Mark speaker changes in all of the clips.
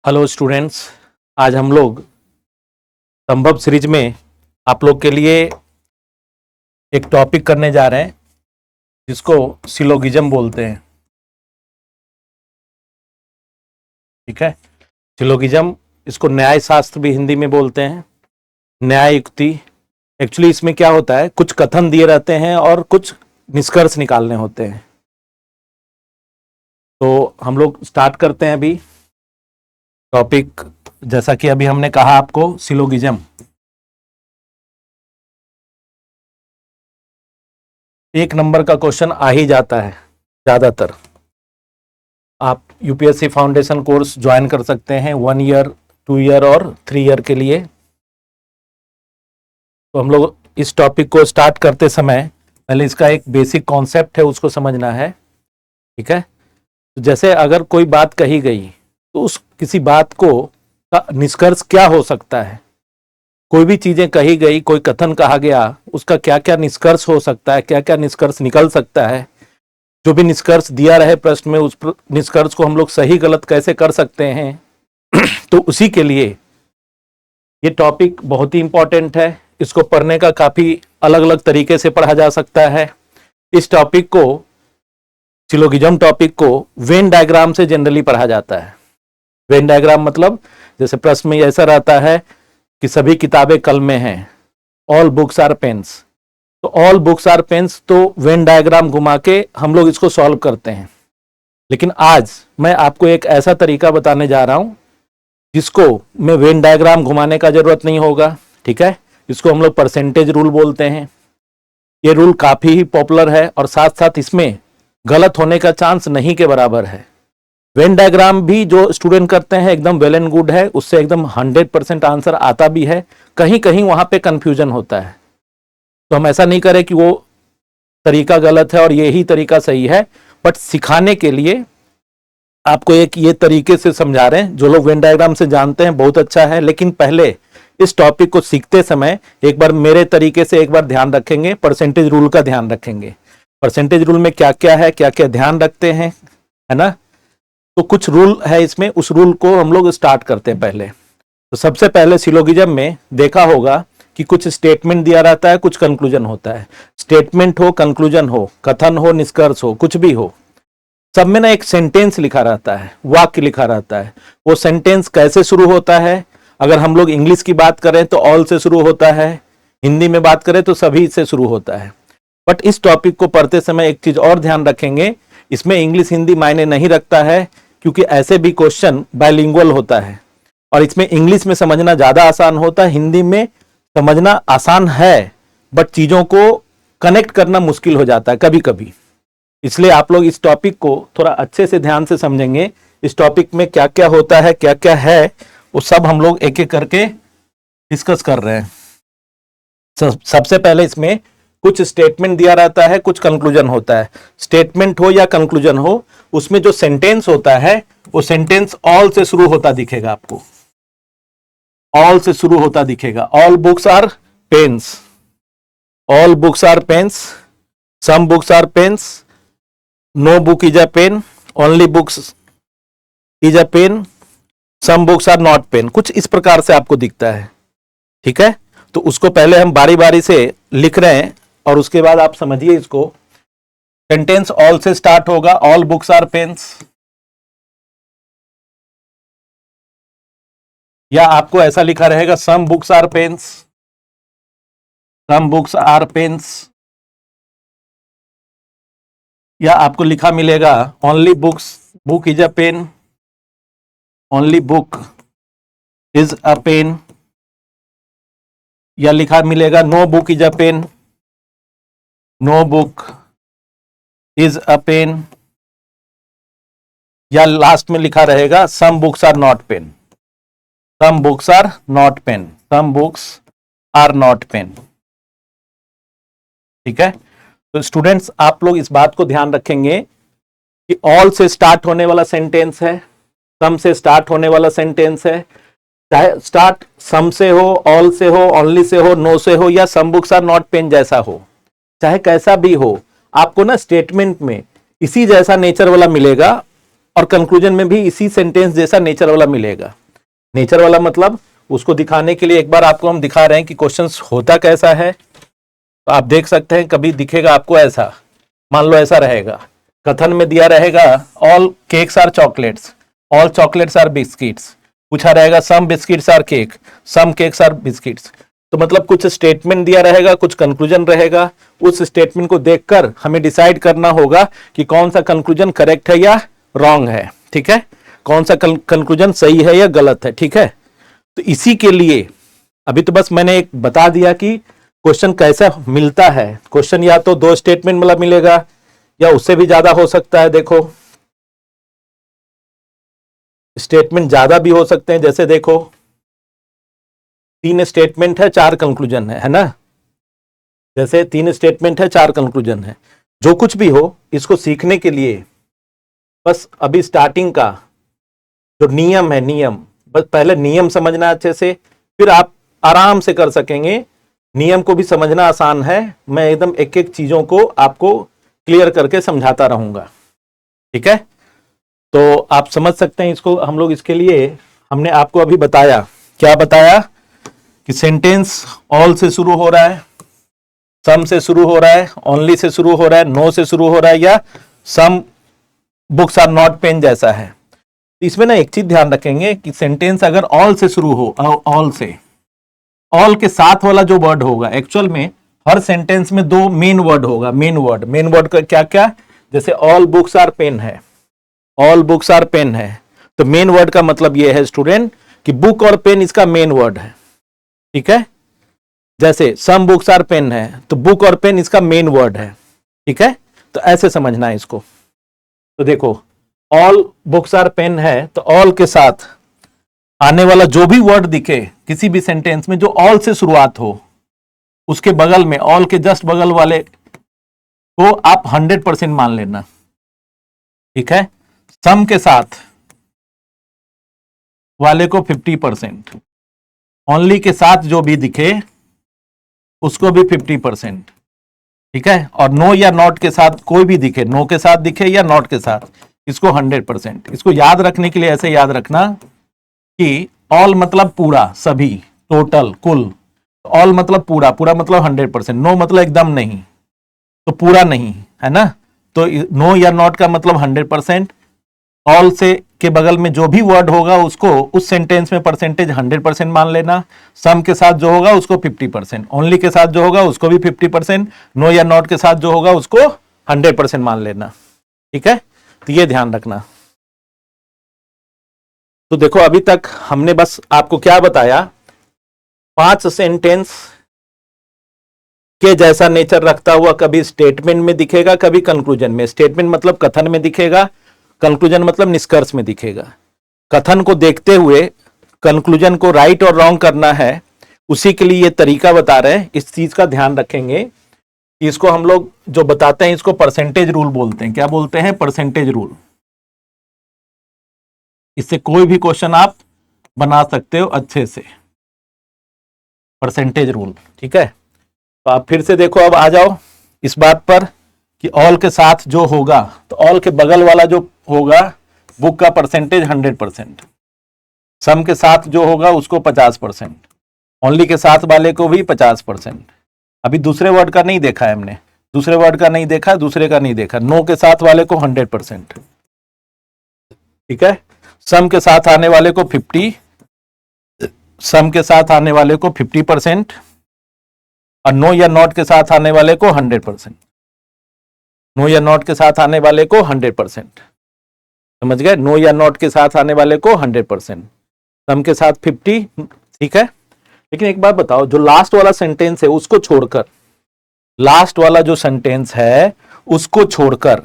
Speaker 1: Hello students. आज हम लोग संभव सीरीज में आप लोग के लिए एक टॉपिक करने जा रहे हैं जिसको सिलोगिज्म बोलते हैं। ठीक है, सिलोगिज्म, इसको न्याय शास्त्र भी हिंदी में बोलते हैं, न्याय युक्ति। एक्चुअली इसमें क्या होता है, कुछ कथन दिए रहते हैं और कुछ निष्कर्ष निकालने होते हैं। तो हम लोग स्टार्ट करते हैं अभी टॉपिक। जैसा कि अभी हमने कहा आपको, सिलोगिज्म एक नंबर का क्वेश्चन आ ही जाता है ज्यादातर। आप यूपीएससी फाउंडेशन कोर्स ज्वाइन कर सकते हैं 1 ईयर, 2 ईयर और 3 ईयर के लिए। तो हम लोग इस टॉपिक को स्टार्ट करते समय पहले इसका एक बेसिक कॉन्सेप्ट है, उसको समझना है। ठीक है, तो जैसे अगर कोई बात कही गई तो उस किसी बात को का निष्कर्ष क्या हो सकता है। कोई भी चीजें कही गई, कोई कथन कहा गया, उसका क्या क्या निष्कर्ष हो सकता है, क्या क्या निष्कर्ष निकल सकता है। जो भी निष्कर्ष दिया रहे प्रश्न में, उस निष्कर्ष को हम लोग सही गलत कैसे कर सकते हैं। तो उसी के लिए ये टॉपिक बहुत ही इंपॉर्टेंट है। इसको पढ़ने का काफी अलग अलग तरीके से पढ़ा जा सकता है। इस टॉपिक को, सिलोगिज्म टॉपिक को वेन डायग्राम से जनरली पढ़ा जाता है। वेन डायग्राम मतलब जैसे प्रश्न में ऐसा रहता है कि सभी किताबें कल में हैं, ऑल बुक्स आर पेन्स। तो ऑल बुक्स आर पेन्स, तो वेन डायग्राम घुमा के हम लोग इसको सॉल्व करते हैं। लेकिन आज मैं आपको एक ऐसा तरीका बताने जा रहा हूं जिसको में वेन डायग्राम घुमाने का जरूरत नहीं होगा। ठीक है, इसको हम लोग परसेंटेज रूल बोलते हैं। ये रूल काफी ही पॉपुलर है और साथ साथ इसमें गलत होने का चांस नहीं के बराबर है। वेन डायग्राम भी जो स्टूडेंट करते हैं एकदम वेल एंड गुड है, उससे एकदम 100% आंसर आता भी है। कहीं कहीं वहां पे कंफ्यूजन होता है, तो हम ऐसा नहीं करें कि वो तरीका गलत है और यही तरीका सही है। बट सिखाने के लिए आपको एक ये तरीके से समझा रहे हैं। जो लोग वेन डायग्राम से जानते हैं बहुत अच्छा है, लेकिन पहले इस टॉपिक को सीखते समय एक बार मेरे तरीके से एक बार ध्यान रखेंगे, परसेंटेज रूल का ध्यान रखेंगे। परसेंटेज रूल में क्या क्या है, क्या क्या ध्यान रखते हैं, है ना। तो कुछ रूल है इसमें, उस रूल को हम लोग स्टार्ट करते हैं पहले। तो सबसे पहले सिलोगिज्म में देखा होगा कि कुछ स्टेटमेंट दिया रहता है, कुछ कंक्लूजन होता है। स्टेटमेंट हो, कंक्लूजन हो, कथन हो, निष्कर्ष हो, कुछ भी हो, सब में ना एक सेंटेंस लिखा रहता है, वाक्य लिखा रहता है। वो सेंटेंस कैसे शुरू होता है, अगर हम लोग इंग्लिश की बात करें तो ऑल से शुरू होता है, हिंदी में बात करें तो सभी से शुरू होता है। बट इस टॉपिक को पढ़ते समय एक चीज और ध्यान रखेंगे, इसमें इंग्लिश हिंदी मायने नहीं रखता है, क्योंकि ऐसे भी क्वेश्चन बाइलिंगुअल होता है और इसमें इंग्लिश में समझना ज्यादा आसान होता है, हिंदी में समझना आसान है बट चीजों को कनेक्ट करना मुश्किल हो जाता है कभी कभी। इसलिए आप लोग इस टॉपिक को थोड़ा अच्छे से ध्यान से समझेंगे। इस टॉपिक में क्या क्या होता है, क्या क्या है, वो सब हम लोग एक एक करके डिस्कस कर रहे हैं। सबसे पहले इसमें कुछ स्टेटमेंट दिया रहता है, कुछ कंक्लूजन होता है। स्टेटमेंट हो या कंक्लूजन हो, उसमें जो सेंटेंस होता है वो सेंटेंस ऑल से शुरू होता दिखेगा आपको, ऑल से शुरू होता दिखेगा। All books are pens, all books are pens, some books are pens, no book is a pen, only books is a pen, some books are not pen. कुछ इस प्रकार से आपको दिखता है। ठीक है, तो उसको पहले हम बारी बारी से लिख रहे हैं और उसके बाद आप समझिए इसको। सेंटेंस ऑल से स्टार्ट होगा, ऑल बुक्स आर पेन्स, या आपको ऐसा लिखा रहेगा some books are pens, some books are pens, या आपको लिखा मिलेगा only books, book is a pen, only book is a pen, या लिखा मिलेगा no book is a pen, no book is a pen, या लास्ट में लिखा रहेगा some books are not pen, some books are not pen, some books are not pen. ठीक है, तो स्टूडेंट्स आप लोग इस बात को ध्यान रखेंगे कि ऑल से स्टार्ट होने वाला सेंटेंस है, सम से स्टार्ट होने वाला सेंटेंस है। चाहे स्टार्ट सम से हो, ऑल से हो, ओनली से हो, नो से हो, या some books are not pen जैसा हो, चाहे कैसा भी हो, आपको ना स्टेटमेंट में इसी जैसा नेचर वाला मिलेगा और कंक्लूजन में भी इसी सेंटेंस जैसा नेचर वाला मिलेगा। नेचर वाला मतलब उसको दिखाने के लिए एक बार आपको हम दिखा रहे हैं कि क्वेश्चंस होता कैसा है। तो आप देख सकते हैं कभी दिखेगा आपको ऐसा, मान लो ऐसा रहेगा, कथन में दिया रहेगा all cakes are chocolates, all chocolates are biscuits, पूछा रहेगा some biscuits are cake, some cakes are biscuits. तो मतलब कुछ स्टेटमेंट दिया रहेगा, कुछ कंक्लूजन रहेगा, उस स्टेटमेंट को देखकर हमें डिसाइड करना होगा कि कौन सा कंक्लूजन करेक्ट है या रॉन्ग है, ठीक है, कौन सा कंक्लूजन सही है या गलत है, ठीक है। तो इसी के लिए अभी तो बस मैंने एक बता दिया कि क्वेश्चन कैसा मिलता है। क्वेश्चन या तो 2 स्टेटमेंट वाला मिलेगा या उससे भी ज्यादा हो सकता है। देखो स्टेटमेंट ज्यादा भी हो सकते हैं, जैसे देखो 3 स्टेटमेंट है 4 कंक्लूजन है ना, जैसे 3 स्टेटमेंट है 4 कंक्लूजन है। जो कुछ भी हो इसको सीखने के लिए बस अभी स्टार्टिंग का जो नियम है, नियम बस पहले नियम समझना अच्छे से, फिर आप आराम से कर सकेंगे। नियम को भी समझना आसान है, मैं एकदम एक एक चीजों को आपको क्लियर करके समझाता रहूंगा, ठीक है। तो आप समझ सकते हैं इसको। हम लोग इसके लिए हमने आपको अभी बताया, क्या बताया कि सेंटेंस ऑल से शुरू हो रहा है, सम से शुरू हो रहा है, ओनली से शुरू हो रहा है, नो से शुरू हो रहा है, या some books are not pen जैसा है। इसमें ना एक चीज ध्यान रखेंगे कि सेंटेंस अगर ऑल से शुरू हो, ऑल से, ऑल के साथ वाला जो वर्ड होगा, एक्चुअल में हर सेंटेंस में 2 मेन वर्ड होगा। मेन वर्ड का क्या क्या, जैसे ऑल बुक्स आर पेन है, ऑल बुक्स आर पेन है, तो मेन वर्ड का मतलब यह है स्टूडेंट कि बुक और पेन इसका मेन वर्ड है, ठीक है। जैसे सम बुक्स आर पेन है तो बुक और पेन इसका मेन वर्ड है, ठीक है। तो ऐसे समझना है इसको। तो देखो ऑल बुक्स आर पेन है तो ऑल के साथ आने वाला जो भी वर्ड दिखे किसी भी सेंटेंस में जो ऑल से शुरुआत हो, उसके बगल में, ऑल के जस्ट बगल वाले को आप 100% मान लेना, ठीक है। सम के साथ वाले को 50%, ओनली के साथ जो भी दिखे उसको भी 50%, ठीक है। और नो या नॉट के साथ कोई भी दिखे, नो के साथ दिखे या नॉट के साथ, इसको 100%। इसको याद रखने के लिए ऐसे याद रखना कि ऑल मतलब पूरा, सभी, टोटल, कुल। ऑल मतलब पूरा, पूरा मतलब 100%, नो मतलब एकदम नहीं, तो पूरा नहीं है ना। तो नो या नॉट का मतलब 100%। ऑल से के बगल में जो भी वर्ड होगा उसको उस सेंटेंस में परसेंटेज 100% मान लेना। सम के साथ जो होगा उसको 50%, ओनली के साथ जो होगा उसको भी 50%, नो या नॉट के साथ जो होगा उसको 100% मान लेना, ठीक है। तो ये ध्यान रखना। तो देखो अभी तक हमने बस आपको क्या बताया, 5 सेंटेंस के जैसा नेचर रखता हुआ कभी स्टेटमेंट में दिखेगा, कभी कंक्लूजन में। स्टेटमेंट मतलब कथन में दिखेगा, कंक्लूजन मतलब निष्कर्ष में दिखेगा। कथन को देखते हुए कंक्लूजन को राइट और रॉन्ग करना है, उसी के लिए ये तरीका बता रहे हैं। इस चीज का ध्यान रखेंगे। इसको हम लोग जो बताते हैं इसको परसेंटेज रूल बोलते हैं। क्या बोलते हैं? Percentage rule. इससे कोई भी क्वेश्चन आप बना सकते हो अच्छे से, परसेंटेज रूल, ठीक है। तो आप फिर से देखो, अब आ जाओ इस बात पर कि ऑल के साथ जो होगा, तो ऑल के बगल वाला जो होगा बुक का परसेंटेज 100%, सम के साथ जो होगा उसको 50%, ओनली के साथ वाले को भी 50%। अभी दूसरे वर्ड का नहीं देखा है हमने, दूसरे वर्ड का नहीं देखा, दूसरे का नहीं देखा। नो के साथ वाले को 100%, ठीक है। सम के साथ आने वाले को 50, सम के साथ आने वाले को 50%, और नो या नॉट के साथ आने वाले को 100%, नो या नॉट के साथ आने वाले को 100%। समझ गए? नो या नॉट के साथ आने वाले को 100%, सम के साथ 50, ठीक है। लेकिन एक बात बताओ, जो लास्ट वाला सेंटेंस है उसको छोड़कर, लास्ट वाला जो सेंटेंस है उसको छोड़कर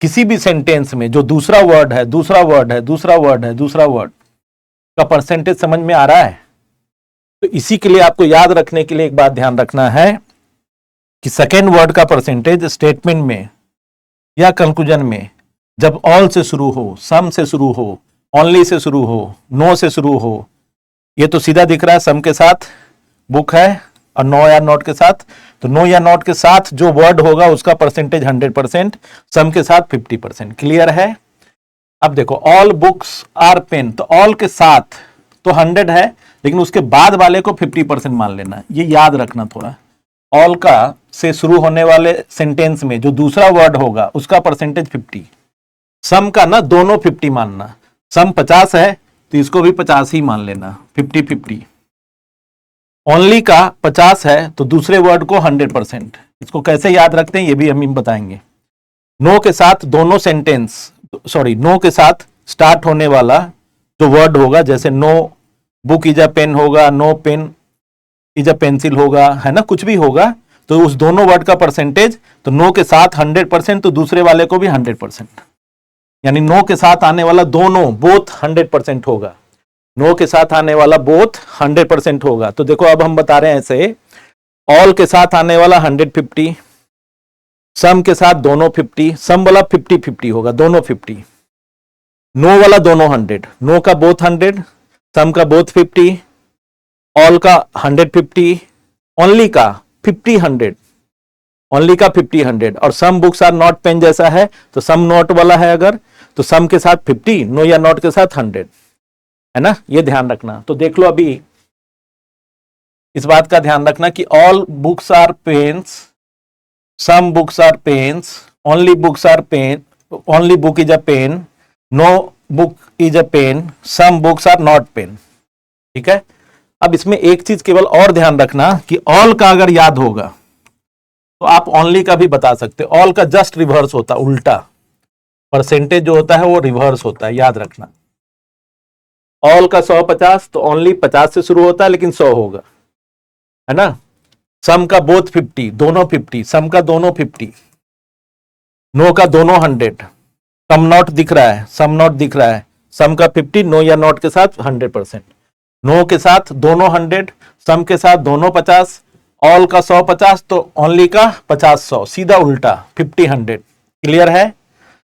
Speaker 1: किसी भी सेंटेंस में जो दूसरा वर्ड है, दूसरा वर्ड है, दूसरा वर्ड है, दूसरा वर्ड का परसेंटेज समझ में आ रहा है? तो इसी के लिए आपको याद रखने के लिए एक बात ध्यान रखना है कि सेकेंड वर्ड का परसेंटेज स्टेटमेंट में या कंक्लूजन में जब ऑल से शुरू हो, सम से शुरू हो, ओनली से शुरू हो, नो से शुरू हो, ये तो सीधा दिख रहा है सम के साथ बुक है और नो या नॉट के साथ, तो नो या नॉट के साथ जो वर्ड होगा उसका परसेंटेज 100%, सम के साथ 50%। क्लियर है? अब देखो ऑल बुक्स आर पेन, तो ऑल के साथ तो 100 है, लेकिन उसके बाद वाले को 50% मान लेना, ये याद रखना थोड़ा। ऑल का से शुरू होने वाले सेंटेंस में जो दूसरा वर्ड होगा उसका परसेंटेज 50, सम का ना दोनों 50 मानना, सम 50 है तो इसको भी 50 ही मान लेना, 50-50। ओनली का 50 है तो दूसरे वर्ड को 100%। इसको कैसे याद रखते हैं ये भी हम बताएंगे। नो के साथ दोनों सेंटेंस, सॉरी नो के साथ स्टार्ट होने वाला जो वर्ड होगा, जैसे no book is a pen होगा, no pen is a pencil होगा, है ना, कुछ भी होगा, तो उस दोनों वर्ड का परसेंटेज, तो नो के साथ 100% तो दूसरे वाले को भी 100%, यानी नो के साथ आने वाला दोनों बोथ 100% होगा, नो के साथ आने वाला बोथ 100% होगा। तो देखो अब हम बता रहे हैं ऐसे, ऑल के साथ आने वाला 150, सम के साथ दोनों 50, सम वाला 50-50 होगा, दोनों 50, नो वाला दोनों 100, नो का बोथ 100, सम का बोथ 50, ऑल का 150, ओनली का 50-100, ओनली का 50-100, और some books are not pen जैसा है तो सम नॉट वाला है अगर, तो सम के साथ 50, नो या नॉट के साथ 100, है ना, ये ध्यान रखना। तो देख लो अभी इस बात का ध्यान रखना कि all books are pens, some books are pens, only books are pen, only book is a pen, no book is a pen, some books are not pen. ठीक है, अब इसमें एक चीज केवल और ध्यान रखना कि ऑल का अगर याद होगा तो आप ओनली का भी बता सकते, ऑल का जस्ट रिवर्स होता, उल्टा, परसेंटेज जो होता है वो रिवर्स होता है, याद रखना। ऑल का 150 तो ओनली 50 से शुरू होता है लेकिन 100 होगा, है ना। सम का बोथ 50, दोनों 50, सम का दोनों 50, नो का दोनों 100, सम नॉट दिख रहा है, सम नॉट दिख रहा है, सम का 50, नो या नॉट के साथ 100%, नो के साथ दोनों 100, सम के साथ दोनों 50, ऑल का 150 तो ओनली का 50-100, सीधा उल्टा 50-100। क्लियर है।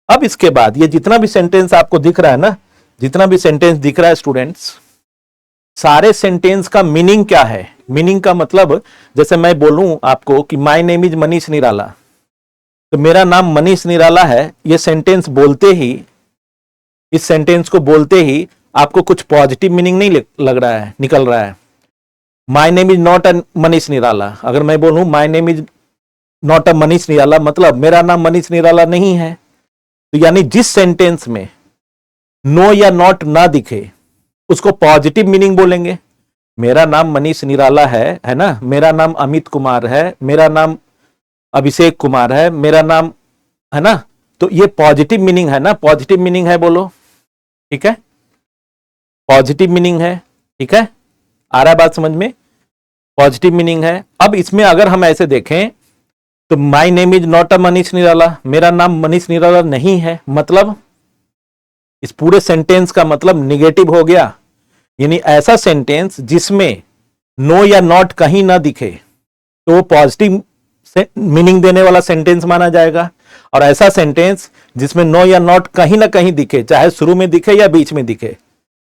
Speaker 1: अब इसके बाद ये जितना भी सेंटेंस आपको दिख रहा है ना, जितना भी सेंटेंस दिख रहा है स्टूडेंट्स, सारे सेंटेंस का मीनिंग क्या है। मीनिंग का मतलब, जैसे मैं बोलूं आपको कि माय नेम इज मनीष निराला, तो मेरा नाम मनीष निराला है, ये सेंटेंस बोलते ही, इस सेंटेंस को बोलते ही आपको कुछ पॉजिटिव मीनिंग नहीं लग रहा है, निकल रहा है। My name is not a Manish Nirala, अगर मैं बोलूं my name is not a Manish Nirala, मतलब मेरा नाम मनीष निराला नहीं है। तो यानी जिस सेंटेंस में नो या नॉट ना दिखे उसको पॉजिटिव मीनिंग बोलेंगे। मेरा नाम मनीष निराला है ना, मेरा नाम अमित कुमार है, मेरा नाम अभिषेक कुमार है, मेरा नाम, है ना, तो ये पॉजिटिव मीनिंग है ना, पॉजिटिव मीनिंग है, बोलो ठीक है, पॉजिटिव मीनिंग है। ठीक है, आ रहा है बात समझ में, पॉजिटिव मीनिंग है। अब इसमें अगर हम ऐसे देखें तो my name is not a Manish Nirala, मेरा नाम मनीष निराला नहीं है, मतलब इस पूरे सेंटेंस का मतलब निगेटिव हो गया। यानी ऐसा सेंटेंस जिसमें नो या नॉट कहीं ना दिखे तो वो पॉजिटिव मीनिंग देने वाला सेंटेंस माना जाएगा, और ऐसा सेंटेंस जिसमें नो या नॉट कहीं ना कहीं दिखे, चाहे शुरू में दिखे या बीच में दिखे,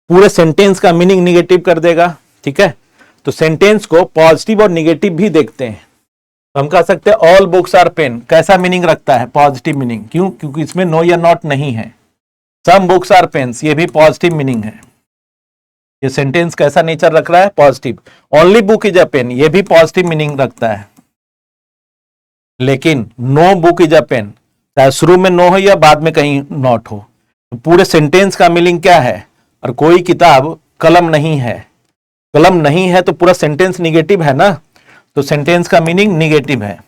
Speaker 1: पूरे सेंटेंस का मीनिंग निगेटिव कर देगा। ठीक है, तो सेंटेंस को पॉजिटिव और निगेटिव भी देखते हैं। हम कह सकते हैं ऑल बुक्स आर पेन, कैसा मीनिंग रखता है, पॉजिटिव मीनिंग, क्यों, क्योंकि इसमें नो या नॉट नहीं है। सम बुक्स आर पेन्स, ये भी पॉजिटिव मीनिंग है, ये सेंटेंस कैसा नेचर रख रहा है, positive. Only book is a pen, ये भी पॉजिटिव मीनिंग रखता है, लेकिन no book is a pen, चाहे शुरू में नो हो या बाद में कहीं नॉट हो, तो पूरे सेंटेंस का मीनिंग क्या है, और कोई किताब कलम नहीं है, कलम नहीं है तो पूरा सेंटेंस निगेटिव है ना, तो सेंटेंस का मीनिंग निगेटिव है।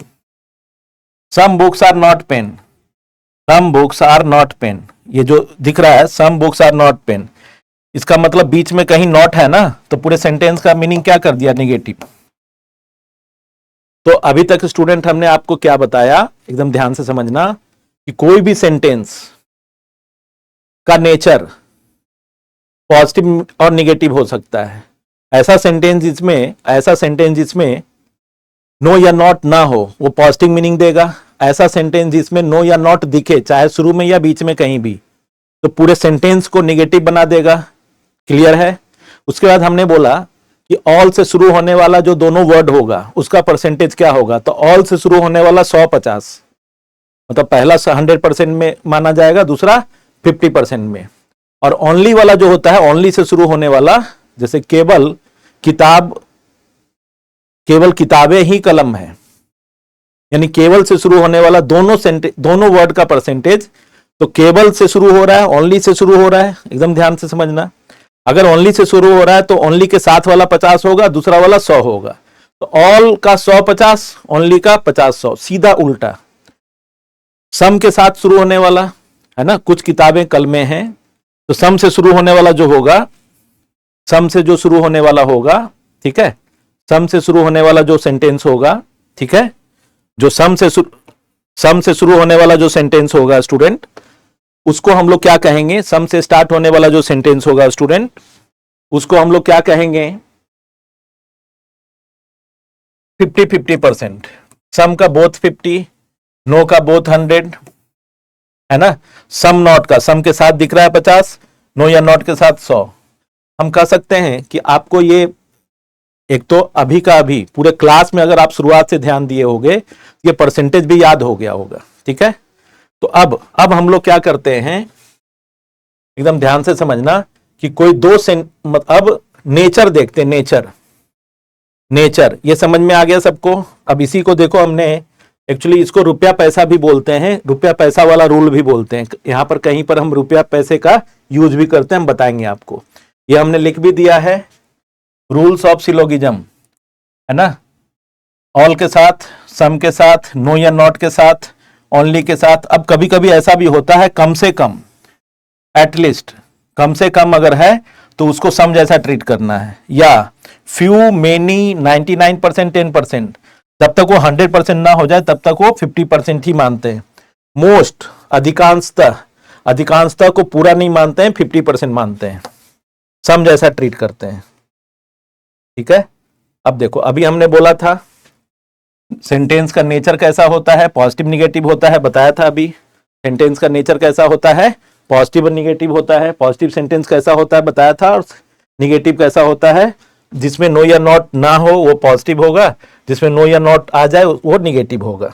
Speaker 1: Some books are not pen, some books are not pen, ये जो दिख रहा है some books are not pen, इसका मतलब बीच में कहीं नॉट है ना, तो पूरे सेंटेंस का मीनिंग क्या कर दिया, निगेटिव। तो अभी तक स्टूडेंट हमने आपको क्या बताया, एकदम ध्यान से समझना कि कोई भी सेंटेंस का नेचर पॉजिटिव और निगेटिव हो सकता है। ऐसा सेंटेंस जिसमें नो या नॉट ना हो वो पॉजिटिव मीनिंग देगा, ऐसा सेंटेंस जिसमें नो या नॉट दिखे चाहे शुरू में या बीच में कहीं भी, तो पूरे सेंटेंस को निगेटिव बना देगा। क्लियर है। उसके बाद हमने बोला कि ऑल से शुरू होने वाला जो दोनों वर्ड होगा उसका परसेंटेज क्या होगा, तो ऑल से शुरू होने वाला 150, मतलब पहला 100% में माना जाएगा, दूसरा 50% में। और ओनली वाला जो होता है, ओनली से शुरू होने वाला, जैसे केवल किताबें ही कलम है, यानी केवल से शुरू होने वाला दोनों वर्ड का परसेंटेज, तो केवल से शुरू हो रहा है, ओनली से शुरू हो रहा है, एकदम ध्यान से समझना। अगर ओनली से शुरू हो रहा है तो ओनली के साथ वाला 50 होगा, दूसरा वाला 100 होगा। तो ऑल का 100 50, ओनली का 50 100, सीधा उल्टा। सम के साथ शुरू होने वाला है ना, कुछ किताबें कलमें हैं, तो सम से शुरू होने वाला जो होगा, सम से जो शुरू होने वाला होगा, ठीक है, सम से शुरू होने वाला जो सेंटेंस होगा, ठीक है, जो सम से शुरू होने वाला जो सेंटेंस होगा स्टूडेंट, उसको हम लोग क्या कहेंगे? सम से स्टार्ट होने वाला जो सेंटेंस होगा स्टूडेंट, उसको हम लोग क्या कहेंगे? 50-50%। सम का बोथ 50, नो का बोथ 100, है ना। सम नॉट का, सम के साथ दिख रहा है 50, नो या नॉट के साथ 100। हम कह सकते हैं कि आपको ये एक तो अभी का अभी पूरे क्लास में अगर आप शुरुआत से ध्यान दिए होंगे, ये परसेंटेज भी याद हो गया होगा, ठीक है। तो अब हम लोग क्या करते हैं, एकदम ध्यान से समझना कि कोई अब नेचर देखते हैं। नेचर ये समझ में आ गया सबको। अब इसी को देखो, हमने एक्चुअली इसको रुपया पैसा भी बोलते हैं, रुपया पैसा वाला रूल भी बोलते हैं। यहां पर कहीं पर हम रुपया पैसे का यूज भी करते हैं, हम बताएंगे आपको। ये हमने लिख भी दिया है, रूल्स ऑफ सिलोगिज्म, है ना। ऑल के साथ, सम के साथ, नो या नॉट के साथ, ओनली के साथ। अब कभी कभी ऐसा भी होता है, कम से कम, एटलीस्ट, कम से कम अगर है तो उसको सम जैसा ट्रीट करना है, या फ्यू, मेनी, 99%, 10%, जब तक वो 100% ना हो जाए तब तक वो 50% ही मानते हैं। मोस्ट, अधिकांशतः को पूरा नहीं मानते हैं, 50% मानते हैं, सम जैसा ट्रीट करते हैं, ठीक है। अब देखो, अभी हमने बोला था सेंटेंस का नेचर कैसा होता है, पॉजिटिव निगेटिव होता है, बताया था अभी। सेंटेंस का नेचर कैसा होता है, पॉजिटिव और निगेटिव होता है। पॉजिटिव सेंटेंस कैसा होता है बताया था, और निगेटिव कैसा होता है, जिसमें नो या नॉट ना हो वो पॉजिटिव होगा, जिसमें नो या नॉट आ जाए वो निगेटिव होगा,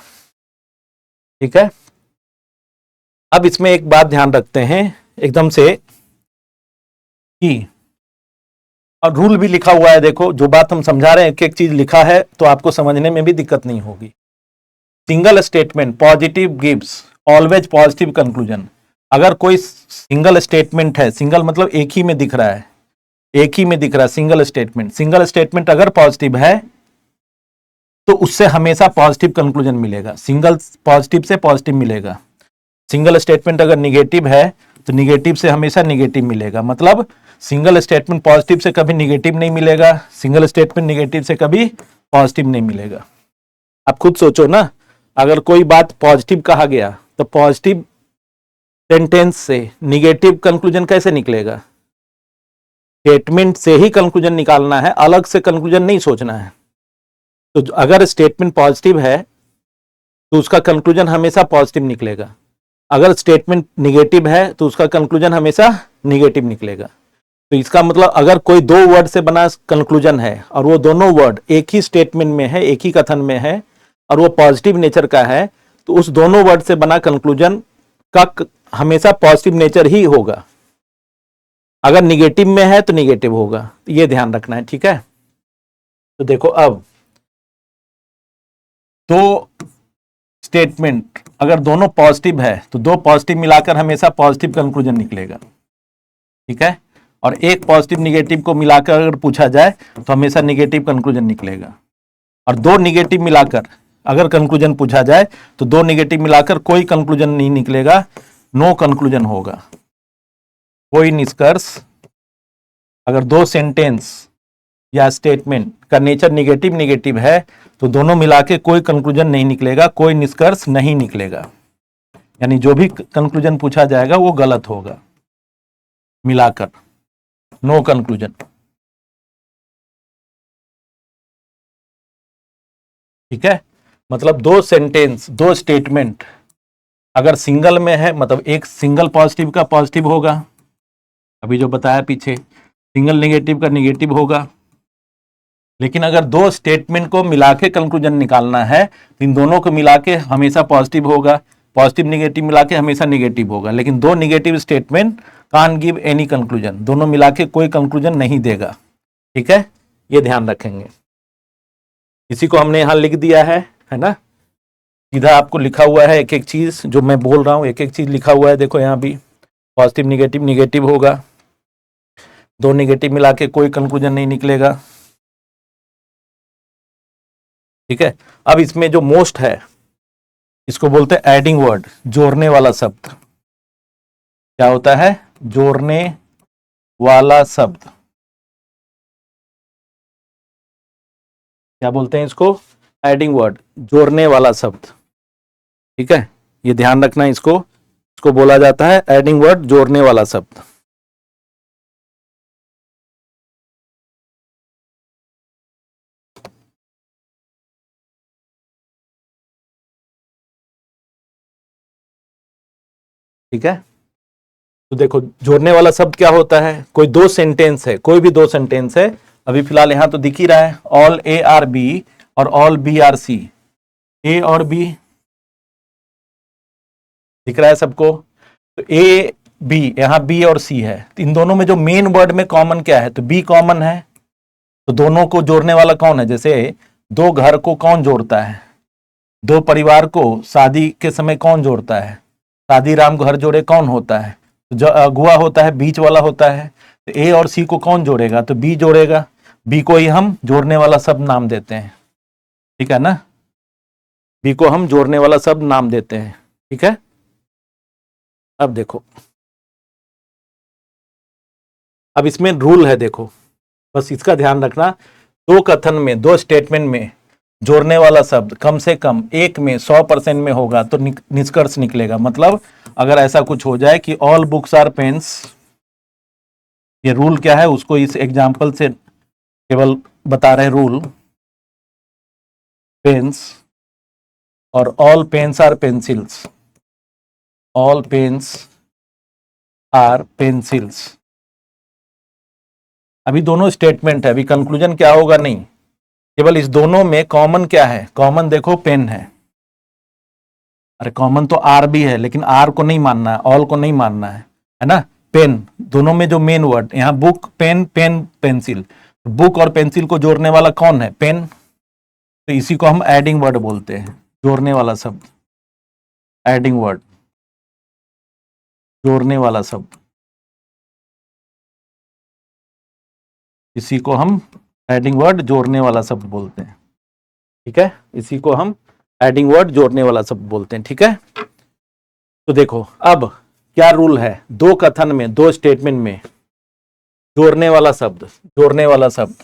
Speaker 1: ठीक है। अब इसमें एक बात ध्यान रखते हैं एकदम से, कि और रूल भी लिखा हुआ है, देखो जो बात हम समझा रहे हैं, एक एक चीज लिखा है तो आपको समझने में भी दिक्कत नहीं होगी। Single statement positive gives always positive conclusion. अगर कोई सिंगल स्टेटमेंट है, सिंगल मतलब एक ही में दिख रहा है, एक ही में दिख रहा है सिंगल स्टेटमेंट अगर पॉजिटिव है तो उससे हमेशा पॉजिटिव कंक्लूजन मिलेगा, सिंगल पॉजिटिव से पॉजिटिव मिलेगा। सिंगल स्टेटमेंट अगर निगेटिव है तो निगेटिव से हमेशा निगेटिव मिलेगा। मतलब सिंगल स्टेटमेंट पॉजिटिव से कभी निगेटिव नहीं मिलेगा, सिंगल स्टेटमेंट निगेटिव से कभी पॉजिटिव नहीं मिलेगा। आप खुद सोचो ना, अगर कोई बात पॉजिटिव कहा गया तो पॉजिटिव सेंटेंस से निगेटिव कंक्लूजन कैसे निकलेगा? स्टेटमेंट से ही कंक्लूजन निकालना है, अलग से कंक्लूजन नहीं सोचना है। तो अगर स्टेटमेंट पॉजिटिव है तो उसका कंक्लूजन हमेशा पॉजिटिव निकलेगा, अगर स्टेटमेंट निगेटिव है तो उसका कंक्लूजन हमेशा निगेटिव निकलेगा। तो इसका मतलब अगर कोई दो वर्ड से बना कंक्लूजन है और वो दोनों वर्ड एक ही स्टेटमेंट में है, एक ही कथन में है, और वो पॉजिटिव नेचर का है, तो उस दोनों वर्ड से बना कंक्लूजन का हमेशा पॉजिटिव नेचर ही होगा। अगर निगेटिव में है तो निगेटिव होगा, ये ध्यान रखना है, ठीक है। तो देखो, अब दो स्टेटमेंट अगर दोनों पॉजिटिव है तो दो पॉजिटिव मिलाकर हमेशा पॉजिटिव कंक्लूजन निकलेगा, ठीक है। और एक पॉजिटिव निगेटिव को मिलाकर अगर पूछा जाए तो हमेशा निगेटिव कंक्लूजन निकलेगा। और दो निगेटिव मिलाकर अगर कंक्लूजन पूछा जाए तो दो निगेटिव मिलाकर कोई कंक्लूजन नहीं निकलेगा, नो कंक्लूजन होगा, कोई निष्कर्ष। अगर दो सेंटेंस या स्टेटमेंट का नेचर निगेटिव निगेटिव है तो दोनों मिला के कोई कंक्लूजन नहीं निकलेगा, कोई निष्कर्ष नहीं निकलेगा, यानी जो भी कंक्लूजन पूछा जाएगा वो गलत होगा, मिलाकर नो कंक्लूजन, ठीक है। मतलब दो सेंटेंस, दो स्टेटमेंट अगर सिंगल में है, मतलब एक सिंगल पॉजिटिव का पॉजिटिव होगा, अभी जो बताया पीछे, सिंगल नेगेटिव का नेगेटिव होगा। लेकिन अगर दो स्टेटमेंट को मिला के कंक्लूजन निकालना है, इन दोनों को मिला के हमेशा पॉजिटिव होगा, पॉजिटिव निगेटिव मिला के हमेशा निगेटिव होगा, लेकिन दो negative statement can't give any conclusion, दोनों मिला के कोई कंक्लूजन नहीं देगा। ठीक है, ये ध्यान रखेंगे। इसी को हमने यहां लिख दिया है ना, सीधा आपको लिखा हुआ है एक एक चीज जो मैं बोल रहा हूं, एक एक चीज लिखा हुआ है। देखो यहां भी पॉजिटिव निगेटिव निगेटिव होगा, दो निगेटिव मिला के कोई कंक्लूजन नहीं निकलेगा। ठीक है, अब इसमें जो मोस्ट है इसको बोलते हैं एडिंग वर्ड, जोड़ने वाला शब्द। क्या होता है? जोड़ने वाला शब्द। क्या बोलते हैं इसको? एडिंग वर्ड, जोड़ने वाला शब्द। ठीक है, ये ध्यान रखना, इसको बोला जाता है एडिंग वर्ड, जोड़ने वाला शब्द। ठीक है, तो देखो जोड़ने वाला शब्द क्या होता है? कोई दो सेंटेंस है, कोई भी दो सेंटेंस है, अभी फिलहाल यहां तो दिख ही रहा है, ऑल ए आर बी और ऑल बी आर सी। ए और बी दिख रहा है सबको? तो ए बी, यहां बी और सी है, तो इन दोनों में जो मेन वर्ड में कॉमन क्या है? तो बी कॉमन है। तो दोनों को जोड़ने वाला कौन है? जैसे दो घर को कौन जोड़ता है? दो परिवार को शादी के समय कौन जोड़ता है? शादी राम घर जोड़े कौन होता है? तो जो अगुआ होता है, बीच वाला होता है। तो ए और सी को कौन जोड़ेगा? तो बी जोड़ेगा। बी को ही हम जोड़ने वाला शब्द नाम देते हैं। ठीक है ना, बी को हम जोड़ने वाला शब्द नाम देते हैं। ठीक है, अब देखो, अब इसमें रूल है, देखो बस इसका ध्यान रखना। दो कथन में, दो स्टेटमेंट में जोड़ने वाला शब्द कम से कम एक में 100% में होगा तो निष्कर्ष निकलेगा। मतलब अगर ऐसा कुछ हो जाए कि ऑल बुक्स आर पेन्स, ये रूल क्या है उसको इस एग्जाम्पल से केवल बता रहे। रूल पेन्स और all pens are pencils, all pens are pencils. अभी दोनों स्टेटमेंट है, अभी कंक्लूजन क्या होगा नहीं, केवल इस दोनों में कॉमन क्या है? कॉमन देखो पेन है। अरे कॉमन तो आर भी है, लेकिन आर को नहीं मानना है, ऑल को नहीं मानना है ना। पेन, दोनों में जो मेन वर्ड यहां book pen, pen pencil, book और पेंसिल को जोड़ने वाला कौन है? पेन। तो इसी को हम एडिंग वर्ड बोलते हैं, जोड़ने वाला शब्द, एडिंग वर्ड, जोड़ने वाला शब्द। इसी को हम एडिंग वर्ड, जोड़ने वाला शब्द बोलते हैं। ठीक है, इसी को हम एडिंग वर्ड, जोड़ने वाला शब्द बोलते हैं। ठीक है, तो देखो अब क्या रूल है? दो कथन में, दो स्टेटमेंट में जोड़ने वाला शब्द, जोड़ने वाला शब्द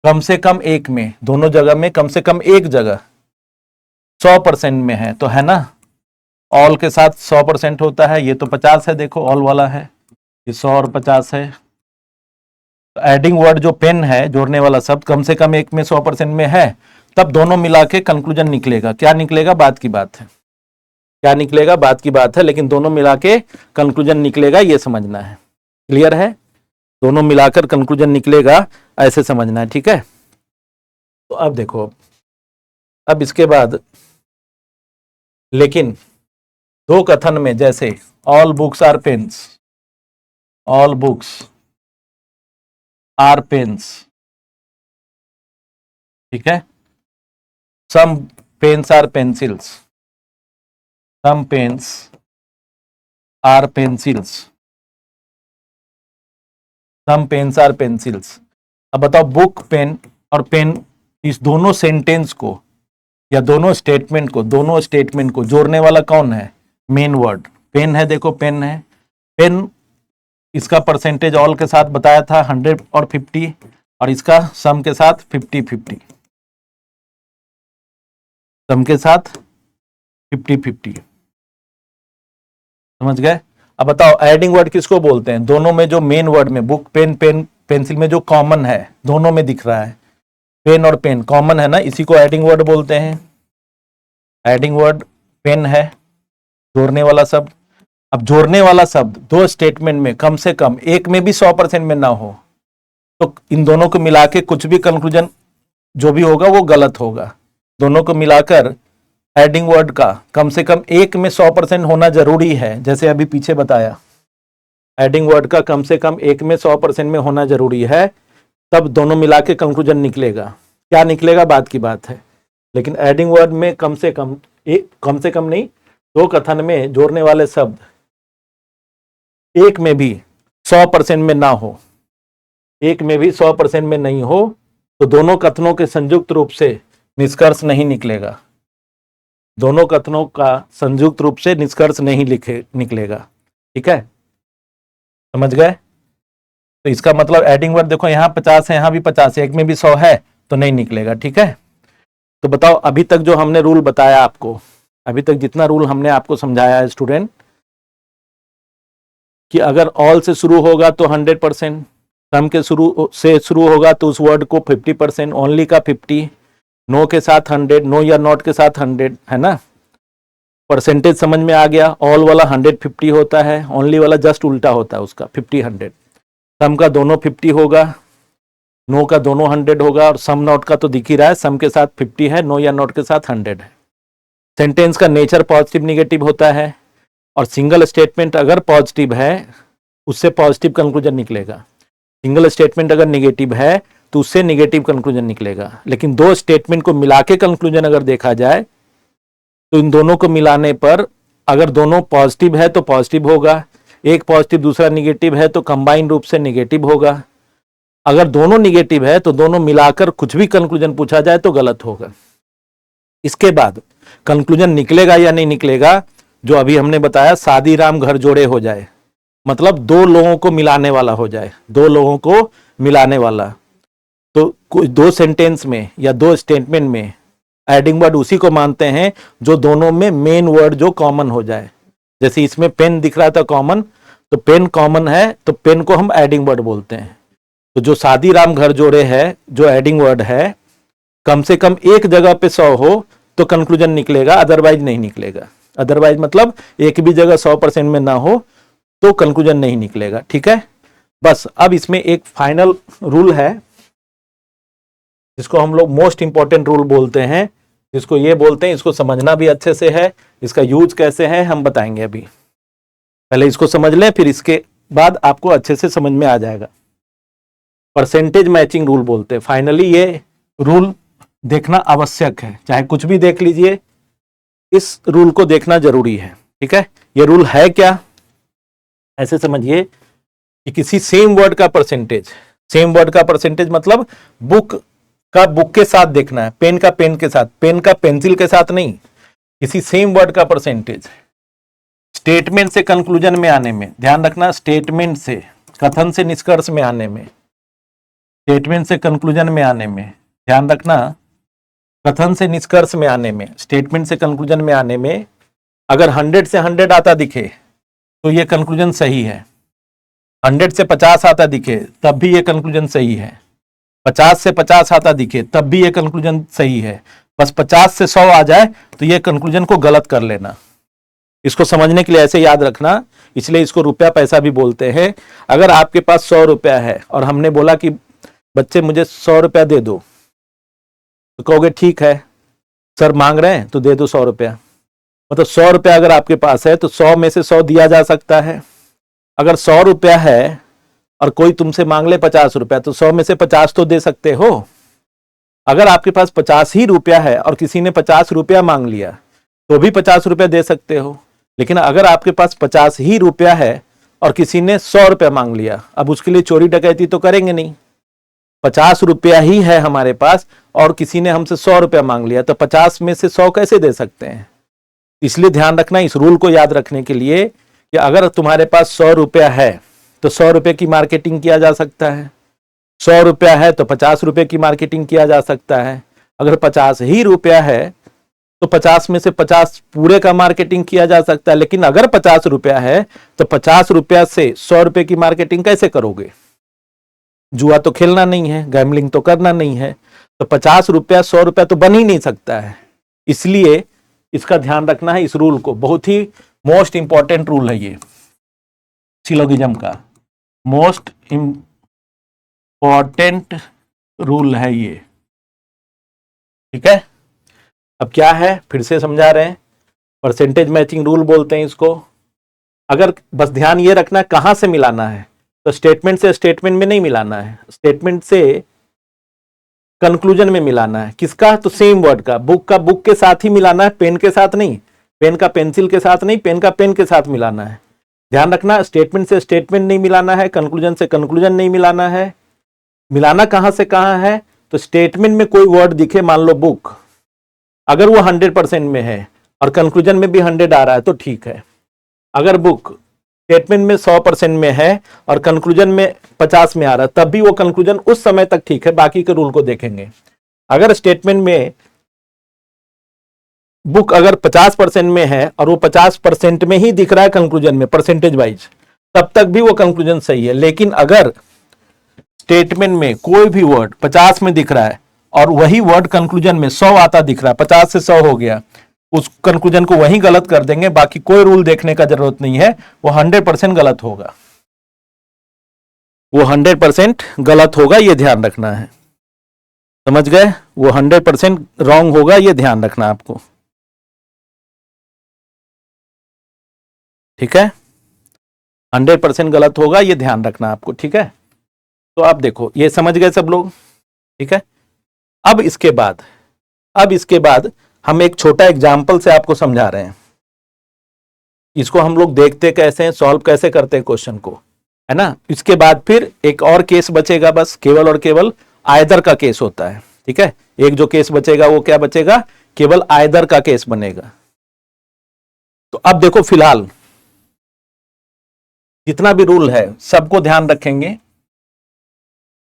Speaker 1: कम से कम एक में, दोनों जगह में कम से कम एक जगह 100% में है तो है ना। ऑल के साथ 100% होता है, ये तो 50 है, देखो ऑल वाला है, ये 100 और 50 है। तो एडिंग वर्ड जो पेन है, जोड़ने वाला शब्द कम से कम एक में 100% में है, तब दोनों मिला के कंक्लूजन निकलेगा। क्या निकलेगा? बात की बात है, क्या निकलेगा? बात की बात है, लेकिन दोनों मिला के कंक्लूजन निकलेगा, ये समझना है। क्लियर है? दोनों मिलाकर कंक्लूजन निकलेगा, ऐसे समझना है। ठीक है, तो अब देखो, अब इसके बाद लेकिन दो कथन में, जैसे all books are pens, all books are pens. ठीक है, some pens are pencils, some pens are pencils, some pens are pencils. अब बताओ, बुक, पेन और पेन, इस दोनों सेंटेंस को या दोनों स्टेटमेंट को जोड़ने वाला कौन है? मेन वर्ड पेन है। देखो पेन है, पेन, इसका परसेंटेज ऑल के साथ बताया था 100 और 50, और इसका सम के साथ 50-50, सम के साथ 50-50। समझ गए? अब बताओ एडिंग वर्ड किसको बोलते हैं? दोनों में जो मेन वर्ड में, बुक, पेन, पेन पेंसिल में जो कॉमन है, दोनों में दिख रहा है, पेन और पेन कॉमन है ना, इसी को एडिंग वर्ड बोलते हैं। एडिंग वर्ड पेन है, जोड़ने वाला शब्द। अब जोड़ने वाला शब्द दो स्टेटमेंट में कम से कम एक में भी 100% में ना हो, तो इन दोनों को मिला के कुछ भी कंक्लूजन जो भी होगा वो गलत होगा। दोनों को मिलाकर एडिंग वर्ड का कम से कम एक में 100% होना जरूरी है, जैसे अभी पीछे बताया, एडिंग वर्ड का कम से कम एक में 100% में होना जरूरी है, तब दोनों मिला के कंक्लूजन निकलेगा। क्या निकलेगा बात की बात है, लेकिन एडिंग वर्ड में कम से कम नहीं, दो कथन में जोड़ने वाले शब्द एक में भी 100% में ना हो, एक में भी 100% में नहीं हो, तो दोनों कथनों के संयुक्त रूप से निष्कर्ष नहीं निकलेगा। दोनों कथनों का संयुक्त रूप से निष्कर्ष नहीं निकलेगा। ठीक है, समझ गए? तो इसका मतलब एडिंग वर्ड देखो, यहां 50 है, यहां भी 50 है, एक में भी 100 है तो नहीं निकलेगा। ठीक है, तो बताओ अभी तक जो हमने रूल बताया आपको, अभी तक जितना रूल हमने आपको समझाया है स्टूडेंट, कि अगर ऑल से शुरू होगा तो 100%, सम के शुरू होगा तो उस वर्ड को 50%, ओनली का 50, नो के साथ 100, नो या नॉट के साथ 100, है ना? परसेंटेज समझ में आ गया, ऑल वाला 150 होता है, ओनली वाला जस्ट उल्टा होता है उसका 50-100, सम का दोनों 50 होगा, नो का दोनों 100 होगा, और सम नॉट का तो दिख ही रहा है, सम के साथ 50 है, नो या नॉट के साथ 100 है। सेंटेंस का नेचर पॉजिटिव निगेटिव होता है, और सिंगल स्टेटमेंट अगर पॉजिटिव है उससे पॉजिटिव कंक्लूजन निकलेगा, सिंगल स्टेटमेंट अगर निगेटिव है तो उससे निगेटिव कंक्लूजन निकलेगा। लेकिन दो स्टेटमेंट को मिला के कंक्लूजन अगर देखा जाए तो इन दोनों को मिलाने पर अगर दोनों पॉजिटिव है तो पॉजिटिव होगा, एक पॉजिटिव दूसरा निगेटिव है तो कंबाइन रूप से निगेटिव होगा। अगर दोनों निगेटिव है तो दोनों मिलाकर कुछ भी कंक्लूजन पूछा जाए तो गलत होगा। इसके बाद कंक्लूजन निकलेगा या नहीं निकलेगा, जो अभी हमने बताया, शादी राम घर जोड़े हो जाए, मतलब दो लोगों को मिलाने वाला हो जाए, दो लोगों को मिलाने वाला। तो दो सेंटेंस में या दो स्टेटमेंट में एडिंग वर्ड उसी को मानते हैं जो दोनों में मेन वर्ड जो कॉमन हो जाए। जैसे इसमें पेन दिख रहा था कॉमन, तो पेन कॉमन है तो पेन को हम एडिंग वर्ड बोलते हैं। तो जो शादी राम घर जोड़े है जो एडिंग वर्ड है, कम से कम एक जगह पे 100 हो तो कंक्लूजन निकलेगा, अदरवाइज नहीं निकलेगा। अदरवाइज मतलब एक भी जगह 100% में ना हो तो कंक्लूजन नहीं निकलेगा। ठीक है, बस अब इसमें एक फाइनल रूल है जिसको हम लोग मोस्ट इंपॉर्टेंट रूल बोलते हैं, जिसको ये बोलते हैं, इसको समझना भी अच्छे से है, इसका यूज कैसे है हम बताएंगे। अभी पहले इसको समझ लें, फिर इसके बाद आपको अच्छे से समझ में आ जाएगा। परसेंटेज मैचिंग रूल बोलते हैं। फाइनली ये रूल देखना आवश्यक है, चाहे कुछ भी देख लीजिए, इस रूल को देखना जरूरी है। ठीक है, ये रूल है क्या, ऐसे समझिए कि किसी सेम वर्ड का परसेंटेज, सेम वर्ड का परसेंटेज मतलब बुक का बुक के साथ देखना है, पेन का पेन के साथ, पेन का पेंसिल के साथ नहीं, किसी सेम वर्ड का परसेंटेज स्टेटमेंट से कंक्लूजन में आने में, ध्यान रखना, स्टेटमेंट से कथन से निष्कर्ष में आने में, स्टेटमेंट से कंक्लूजन में आने में, ध्यान रखना, कथन से निष्कर्ष में आने में, स्टेटमेंट से कंक्लूजन में आने में अगर 100 से 100 आता दिखे तो यह कंक्लूजन सही है, 100 से 50 आता दिखे तब भी यह कंक्लूजन सही है, 50 से 50 आता दिखे तब भी यह कंक्लूजन सही है, बस 50 से 100 आ जाए तो यह कंक्लूजन को गलत कर लेना। इसको समझने के लिए ऐसे याद रखना, इसलिए इसको रुपया पैसा भी बोलते हैं। अगर आपके पास 100 रुपया है और हमने बोला कि बच्चे मुझे 100 रुपया दे दो, तो कहोगे ठीक है सर मांग रहे हैं तो दे दो 100 रुपया। मतलब 100 रुपया अगर आपके पास है तो 100 में से 100 दिया जा सकता है। अगर 100 रुपया है और कोई तुमसे मांग ले 50 रुपया तो 100 में से 50 तो दे सकते हो। अगर आपके पास 50 ही रुपया है और किसी ने 50 रुपया मांग लिया तो भी 50 रुपया दे सकते हो। लेकिन अगर आपके पास 50 ही रुपया है और किसी ने 100 रुपया मांग लिया, अब उसके लिए चोरी डकैती तो करेंगे नहीं। 50 रुपया ही है हमारे पास और किसी ने हमसे 100 रुपया मांग लिया, तो 50 में से 100 कैसे दे सकते हैं। इसलिए ध्यान रखना, इस रूल को याद रखने के लिए कि अगर तुम्हारे पास 100 रुपया है तो 100 रुपये की मार्केटिंग किया जा सकता है, 100 रुपया है तो 50 रुपये की मार्केटिंग किया जा सकता है। अगर 50 ही रुपया है तो 50 में से 50 पूरे का मार्केटिंग किया जा सकता है। लेकिन अगर 50 रुपया है तो 50 रुपया से 100 रुपये की मार्केटिंग कैसे करोगे। जुआ तो खेलना नहीं है, गैम्बलिंग तो करना नहीं है, तो 50 रुपया 100 रुपया तो बन ही नहीं सकता है। इसलिए इसका ध्यान रखना है, इस रूल को, बहुत ही मोस्ट इंपॉर्टेंट रूल है ये, सिलोगिज्म का मोस्ट इंपॉर्टेंट रूल है ये। ठीक है, अब क्या है, फिर से समझा रहे हैं, परसेंटेज मैचिंग रूल बोलते हैं इसको। अगर बस ध्यान ये रखना कहां से मिलाना है, तो स्टेटमेंट से स्टेटमेंट में नहीं मिलाना है, स्टेटमेंट से कंक्लूजन में मिलाना है। किसका, तो सेम वर्ड का बुक के साथ ही मिलाना है, पेन के साथ नहीं, पेन का पेंसिल के साथ नहीं, पेन का पेन के साथ मिलाना है। ध्यान रखना, स्टेटमेंट से स्टेटमेंट नहीं मिलाना है, कंक्लूजन से कंक्लूजन नहीं मिलाना है। मिलाना कहां से कहां है, तो स्टेटमेंट में कोई वर्ड दिखे, मान लो बुक, अगर वो 100% में है और कंक्लूजन में भी 100 आ रहा है तो ठीक है। अगर बुक स्टेटमेंट में 100% में है और कंक्लूजन में 50 में आ रहा है, तब भी वो कंक्लूजन उस समय तक ठीक है, बाकी के रूल को देखेंगे। अगर स्टेटमेंट में बुक अगर 50% में है और वो 50% में ही दिख रहा है कंक्लूजन में परसेंटेज वाइज, तब तक भी वो कंक्लूजन सही है। लेकिन अगर स्टेटमेंट में कोई भी वर्ड 50 में दिख रहा है और वही वर्ड कंक्लूजन में 100 आता दिख रहा है, 50 से 100 हो गया, उस कंक्लूजन को वहीं गलत कर देंगे, बाकी कोई रूल देखने का जरूरत नहीं है, वो 100% गलत होगा, वो 100% गलत होगा, ये ध्यान रखना है। समझ गए, वो 100% रॉन्ग होगा, ये ध्यान रखना आपको, ठीक है। 100% गलत होगा, ये ध्यान रखना आपको, ठीक है। तो आप देखो, ये समझ गए सब लोग, ठीक है। अब इसके बाद हम एक छोटा एग्जाम्पल से आपको समझा रहे हैं। इसको हम लोग देखते कैसे हैं, सॉल्व कैसे करते हैं क्वेश्चन को, है ना। इसके बाद फिर एक और केस बचेगा, बस केवल और केवल आयदर का केस होता है, ठीक है। एक जो केस बचेगा वो क्या बचेगा, केवल आयदर का केस बनेगा। तो अब देखो, फिलहाल जितना भी रूल है सबको ध्यान रखेंगे।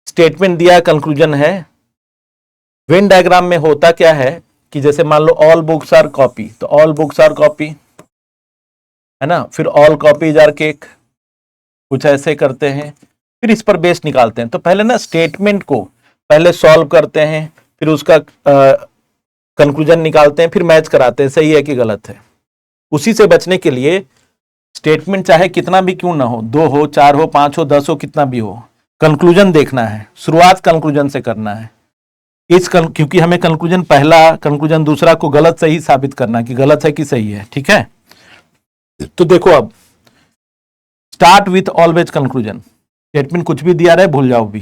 Speaker 1: स्टेटमेंट दिया, कंक्लूजन है। वेन डायग्राम में होता क्या है कि जैसे मान लो ऑल बुक्स आर कॉपी, तो ऑल बुक्स आर कॉपी, है ना। फिर ऑल कॉपीज आर केक, कुछ ऐसे करते हैं, फिर इस पर बेस निकालते हैं। तो पहले ना स्टेटमेंट को पहले सॉल्व करते हैं, फिर उसका कंक्लूजन निकालते हैं, फिर मैच कराते हैं सही है कि गलत है। उसी से बचने के लिए स्टेटमेंट चाहे कितना भी क्यों ना हो, 2 हो, 4 हो, 5 हो, 10 हो, कितना भी हो, कंक्लूजन देखना है, शुरुआत कंक्लूजन से करना है। क्योंकि हमें कंक्लूजन पहला, कंक्लूजन दूसरा को गलत सही साबित करना कि गलत है कि सही है, ठीक है। तो देखो, अब start with always conclusion. Statement कुछ भी दिया रहे भूल जाओ भी,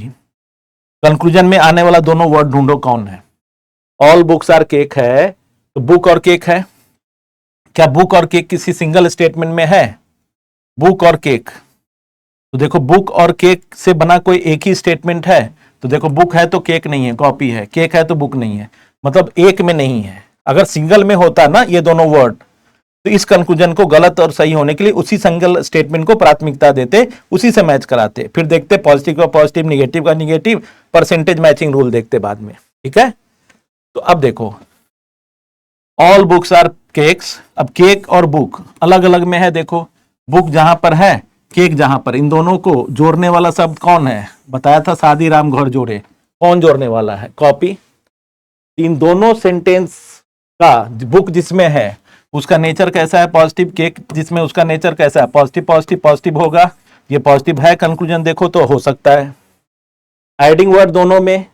Speaker 1: कंक्लूजन में आने वाला दोनों वर्ड ढूंढो कौन है। ऑल बुक्स आर केक है, तो बुक और केक है। क्या बुक और केक किसी सिंगल स्टेटमेंट में है, बुक और केक। तो देखो, बुक और केक से बना कोई एक ही स्टेटमेंट है, तो देखो बुक है तो केक नहीं है, कॉपी है, केक है तो बुक नहीं है, मतलब एक में नहीं है। अगर सिंगल में होता ना ये दोनों वर्ड, तो इस कंक्लूजन को गलत और सही होने के लिए उसी सिंगल स्टेटमेंट को प्राथमिकता देते, उसी से मैच कराते, फिर देखते पॉजिटिव का पॉजिटिव, निगेटिव का निगेटिव, परसेंटेज मैचिंग रूल देखते बाद में, ठीक है। तो अब देखो, ऑल बुक्स आर केक्स। अब केक और बुक अलग अलग में है, देखो बुक जहां पर है, केक जहां पर, इन दोनों को जोड़ने वाला शब्द कौन है, बताया था शादी राम घर जोड़े, कौन जोड़ने वाला है, कॉपी। इन दोनों सेंटेंस का बुक जिसमें है उसका नेचर कैसा है, पॉजिटिव, केक जिसमें उसका नेचर कैसा है, पॉजिटिव पॉजिटिव पॉजिटिव होगा, ये पॉजिटिव है, कंक्लूजन देखो तो हो सकता है। एडिंग वर्ड दोनों में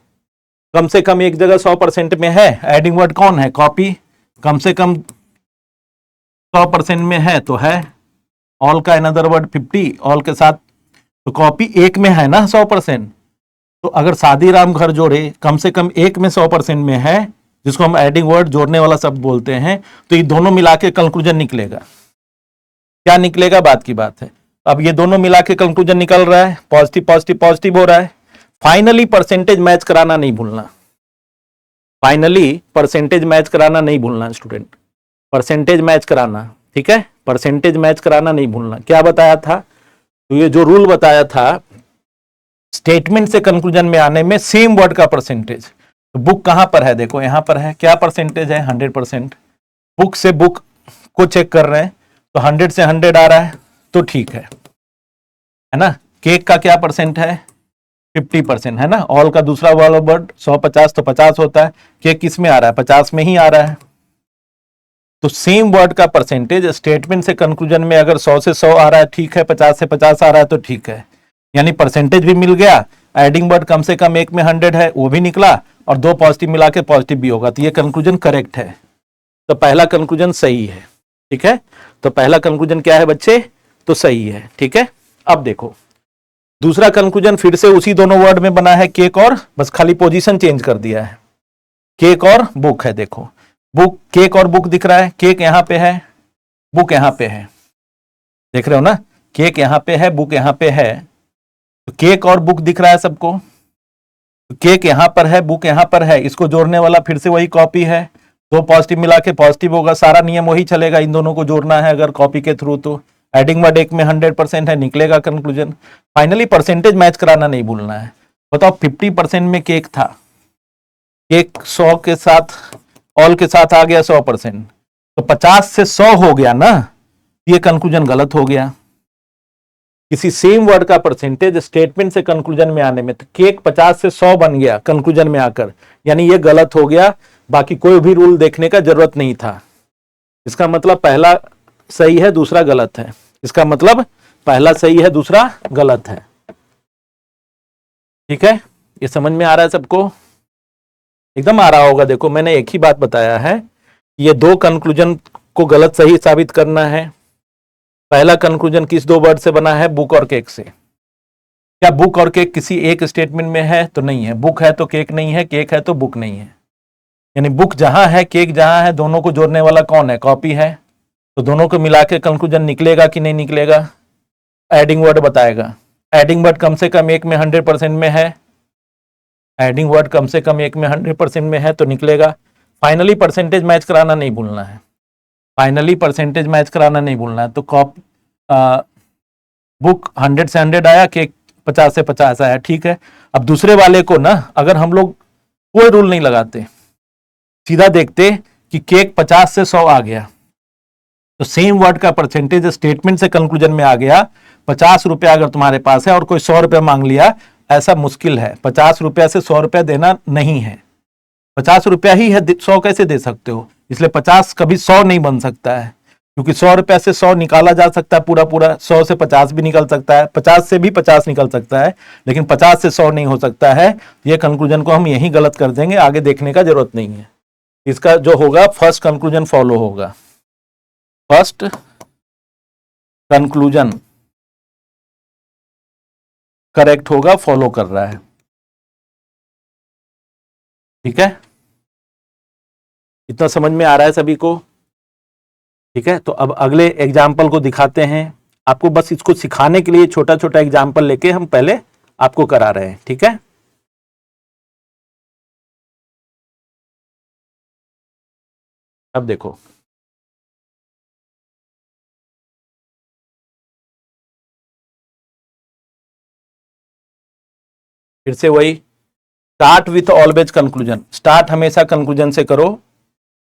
Speaker 1: कम से कम एक जगह 100% में है, एडिंग वर्ड कौन है, कॉपी, कम से कम 100% में है तो है। ऑल का अनदर वर्ड 50, ऑल के साथ, तो कॉपी एक में है ना 100%। तो अगर शादी राम घर जोड़े कम से कम एक में 100% में है, जिसको हम एडिंग वर्ड जोड़ने वाला शब्द बोलते हैं, तो ये दोनों मिला के कंक्लूजन निकलेगा। क्या निकलेगा, बात की बात है। अब ये दोनों मिला के कंक्लूजन निकल रहा है, पॉजिटिव पॉजिटिव पॉजिटिव हो रहा है। फाइनली परसेंटेज मैच कराना नहीं भूलना, फाइनली परसेंटेज मैच कराना नहीं भूलना स्टूडेंट, परसेंटेज मैच कराना, ठीक है, परसेंटेज मैच कराना नहीं भूलना। क्या बताया था, तो ये जो रूल बताया था, स्टेटमेंट से कंक्लूजन में आने में सेम वर्ड का परसेंटेज। तो बुक कहां पर है, देखो यहां पर है, क्या परसेंटेज है, 100%। बुक से बुक को चेक कर रहे हैं तो 100 से 100 आ रहा है तो ठीक है ना। केक का क्या परसेंट है, 50% है ना। ऑल का दूसरा वाला वर्ड 150 तो 50 होता है, केक किस में आ रहा है, 50 में ही आ रहा है। तो सेम वर्ड का परसेंटेज स्टेटमेंट से कंक्लूजन में अगर 100 से 100 आ रहा है ठीक है, 50 से 50 आ रहा है तो ठीक है, यानी परसेंटेज भी मिल गया। एडिंग वर्ड कम से कम एक में 100 है वो भी निकला, और दो पॉजिटिव मिला के पॉजिटिव भी होगा, तो ये कंक्लूजन करेक्ट है। तो पहला कंक्लूजन सही है। ठीक है, तो पहला कंक्लूजन क्या है बच्चे, तो सही है। ठीक है, अब देखो दूसरा कंक्लूजन फिर से उसी दोनों वर्ड में बना है, केक और, बस खाली पोजीशन चेंज कर दिया है। केक और बुक है, देखो बुक, केक और बुक दिख रहा है, केक यहां पे है, बुक यहां पे है, देख रहे हो ना, केक यहां पे है, बुक यहां पे है, तो केक और बुक दिख रहा है सबको, तो केक यहां पर है, बुक यहां पर है, इसको जोड़ने वाला फिर से वही कॉपी है, दो पॉजिटिव मिला के पॉजिटिव होगा, सारा नियम वही चलेगा, इन दोनों को जोड़ना है अगर कॉपी के थ्रू, तो एडिंग वर्ड एक में 100% है, निकलेगा कंक्लूजन। फाइनली परसेंटेज मैच कराना नहीं भूलना है। बताओ 50% में केक था, केक 100 के साथ, ऑल के साथ आ गया 100%, तो 50 से 100 हो गया ना, ये कंक्लूजन गलत हो गया। किसी सेम वर्ड का परसेंटेज स्टेटमेंट से कंक्लूजन में आने में, तो केक 50 से 100 बन गया कंक्लूजन में आकर, यानी ये गलत हो गया, बाकी कोई भी रूल देखने का जरूरत नहीं था। इसका मतलब पहला सही है, दूसरा गलत है। इसका मतलब पहला सही है, दूसरा गलत है। ठीक है, ये समझ में आ रहा है सबको? एकदम आ रहा होगा। देखो मैंने एक ही बात बताया है, ये दो कंक्लूजन को गलत सही साबित करना है। पहला कंक्लूजन किस दो वर्ड से बना है, बुक और केक से। क्या बुक और केक किसी एक स्टेटमेंट में है, तो नहीं है। बुक है तो केक नहीं है, केक है तो बुक नहीं है। यानी बुक जहां है, केक जहां है, दोनों को जोड़ने वाला कौन है, कॉपी है, तो दोनों को मिला के कंक्लूजन निकलेगा कि नहीं निकलेगा, एडिंग वर्ड बताएगा। एडिंग वर्ड कम से कम एक में 100% में है, एडिंग वर्ड कम से कम एक में 100% में है, तो निकलेगा। फाइनली परसेंटेज मैच कराना नहीं भूलना है, फाइनली परसेंटेज मैच कराना नहीं भूलना है। तो बुक 100 से 100 आया, केक 50 से 50 आया, ठीक है। अब दूसरे वाले को ना, अगर हम लोग कोई रूल नहीं लगाते, सीधा देखते कि केक 50 से 100 आ गया, तो सेम वर्ड का परसेंटेज स्टेटमेंट से कंक्लूजन में आ गया। 50 रुपया अगर तुम्हारे पास है और कोई 100 रुपया मांग लिया, ऐसा मुश्किल है। 50 रुपया से 100 रुपया देना नहीं है, 50 रुपया ही है, 100 कैसे दे सकते हो। इसलिए 50 कभी 100 नहीं बन सकता है, क्योंकि 100 रुपया से 100 निकाला जा सकता है पूरा पूरा, 100 से 50 भी निकल सकता है, 50 से भी 50 निकल सकता है, लेकिन 50 से 100 नहीं हो सकता है। ये कंक्लूजन को हम यही गलत कर देंगे, आगे देखने का जरूरत नहीं है। इसका जो होगा फर्स्ट कंक्लूजन फॉलो होगा, फर्स्ट कंक्लूजन करेक्ट होगा, फॉलो कर रहा है। ठीक है, इतना समझ में आ रहा है सभी को? ठीक है, तो अब अगले एग्जाम्पल को दिखाते हैं आपको। बस इसको सिखाने के लिए छोटा छोटा एग्जाम्पल लेके हम पहले आपको करा रहे हैं। ठीक है, अब देखो फिर से वही, start with always conclusion. Start हमेशा कंक्लूजन से करो।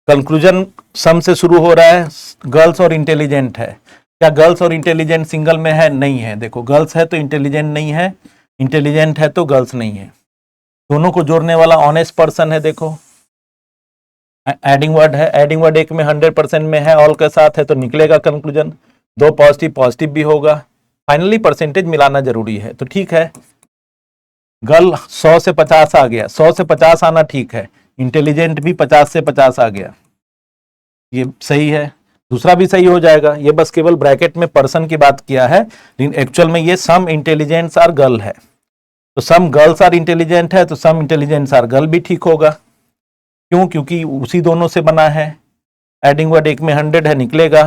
Speaker 1: कंक्लूजन सम से शुरू हो रहा है, गर्ल्स और इंटेलिजेंट है। क्या गर्ल्स और इंटेलिजेंट सिंगल में है? नहीं है। देखो गर्ल्स है तो इंटेलिजेंट नहीं है, इंटेलिजेंट है तो गर्ल्स नहीं है। दोनों को जोड़ने वाला ऑनेस्ट पर्सन है। देखो एडिंग वर्ड है, एडिंग वर्ड एक में 100% में है, ऑल के साथ है, तो निकलेगा कंक्लूजन। दो पॉजिटिव, पॉजिटिव भी होगा। फाइनली परसेंटेज मिलाना जरूरी है, तो ठीक है। गर्ल 100 से 50 आ गया, 100 से 50 आना ठीक है। इंटेलिजेंट भी 50 से 50 आ गया, ये सही है। दूसरा भी सही हो जाएगा। ये बस केवल ब्रैकेट में पर्सन की बात किया है, लेकिन एक्चुअल में ये सम इंटेलिजेंट्स आर गर्ल है। तो सम गर्ल्स आर इंटेलिजेंट है, तो सम इंटेलिजेंट्स आर गर्ल भी ठीक होगा। क्यों? क्योंकि उसी दोनों से बना है। एडिंग वर्ड एक में 100 है, निकलेगा।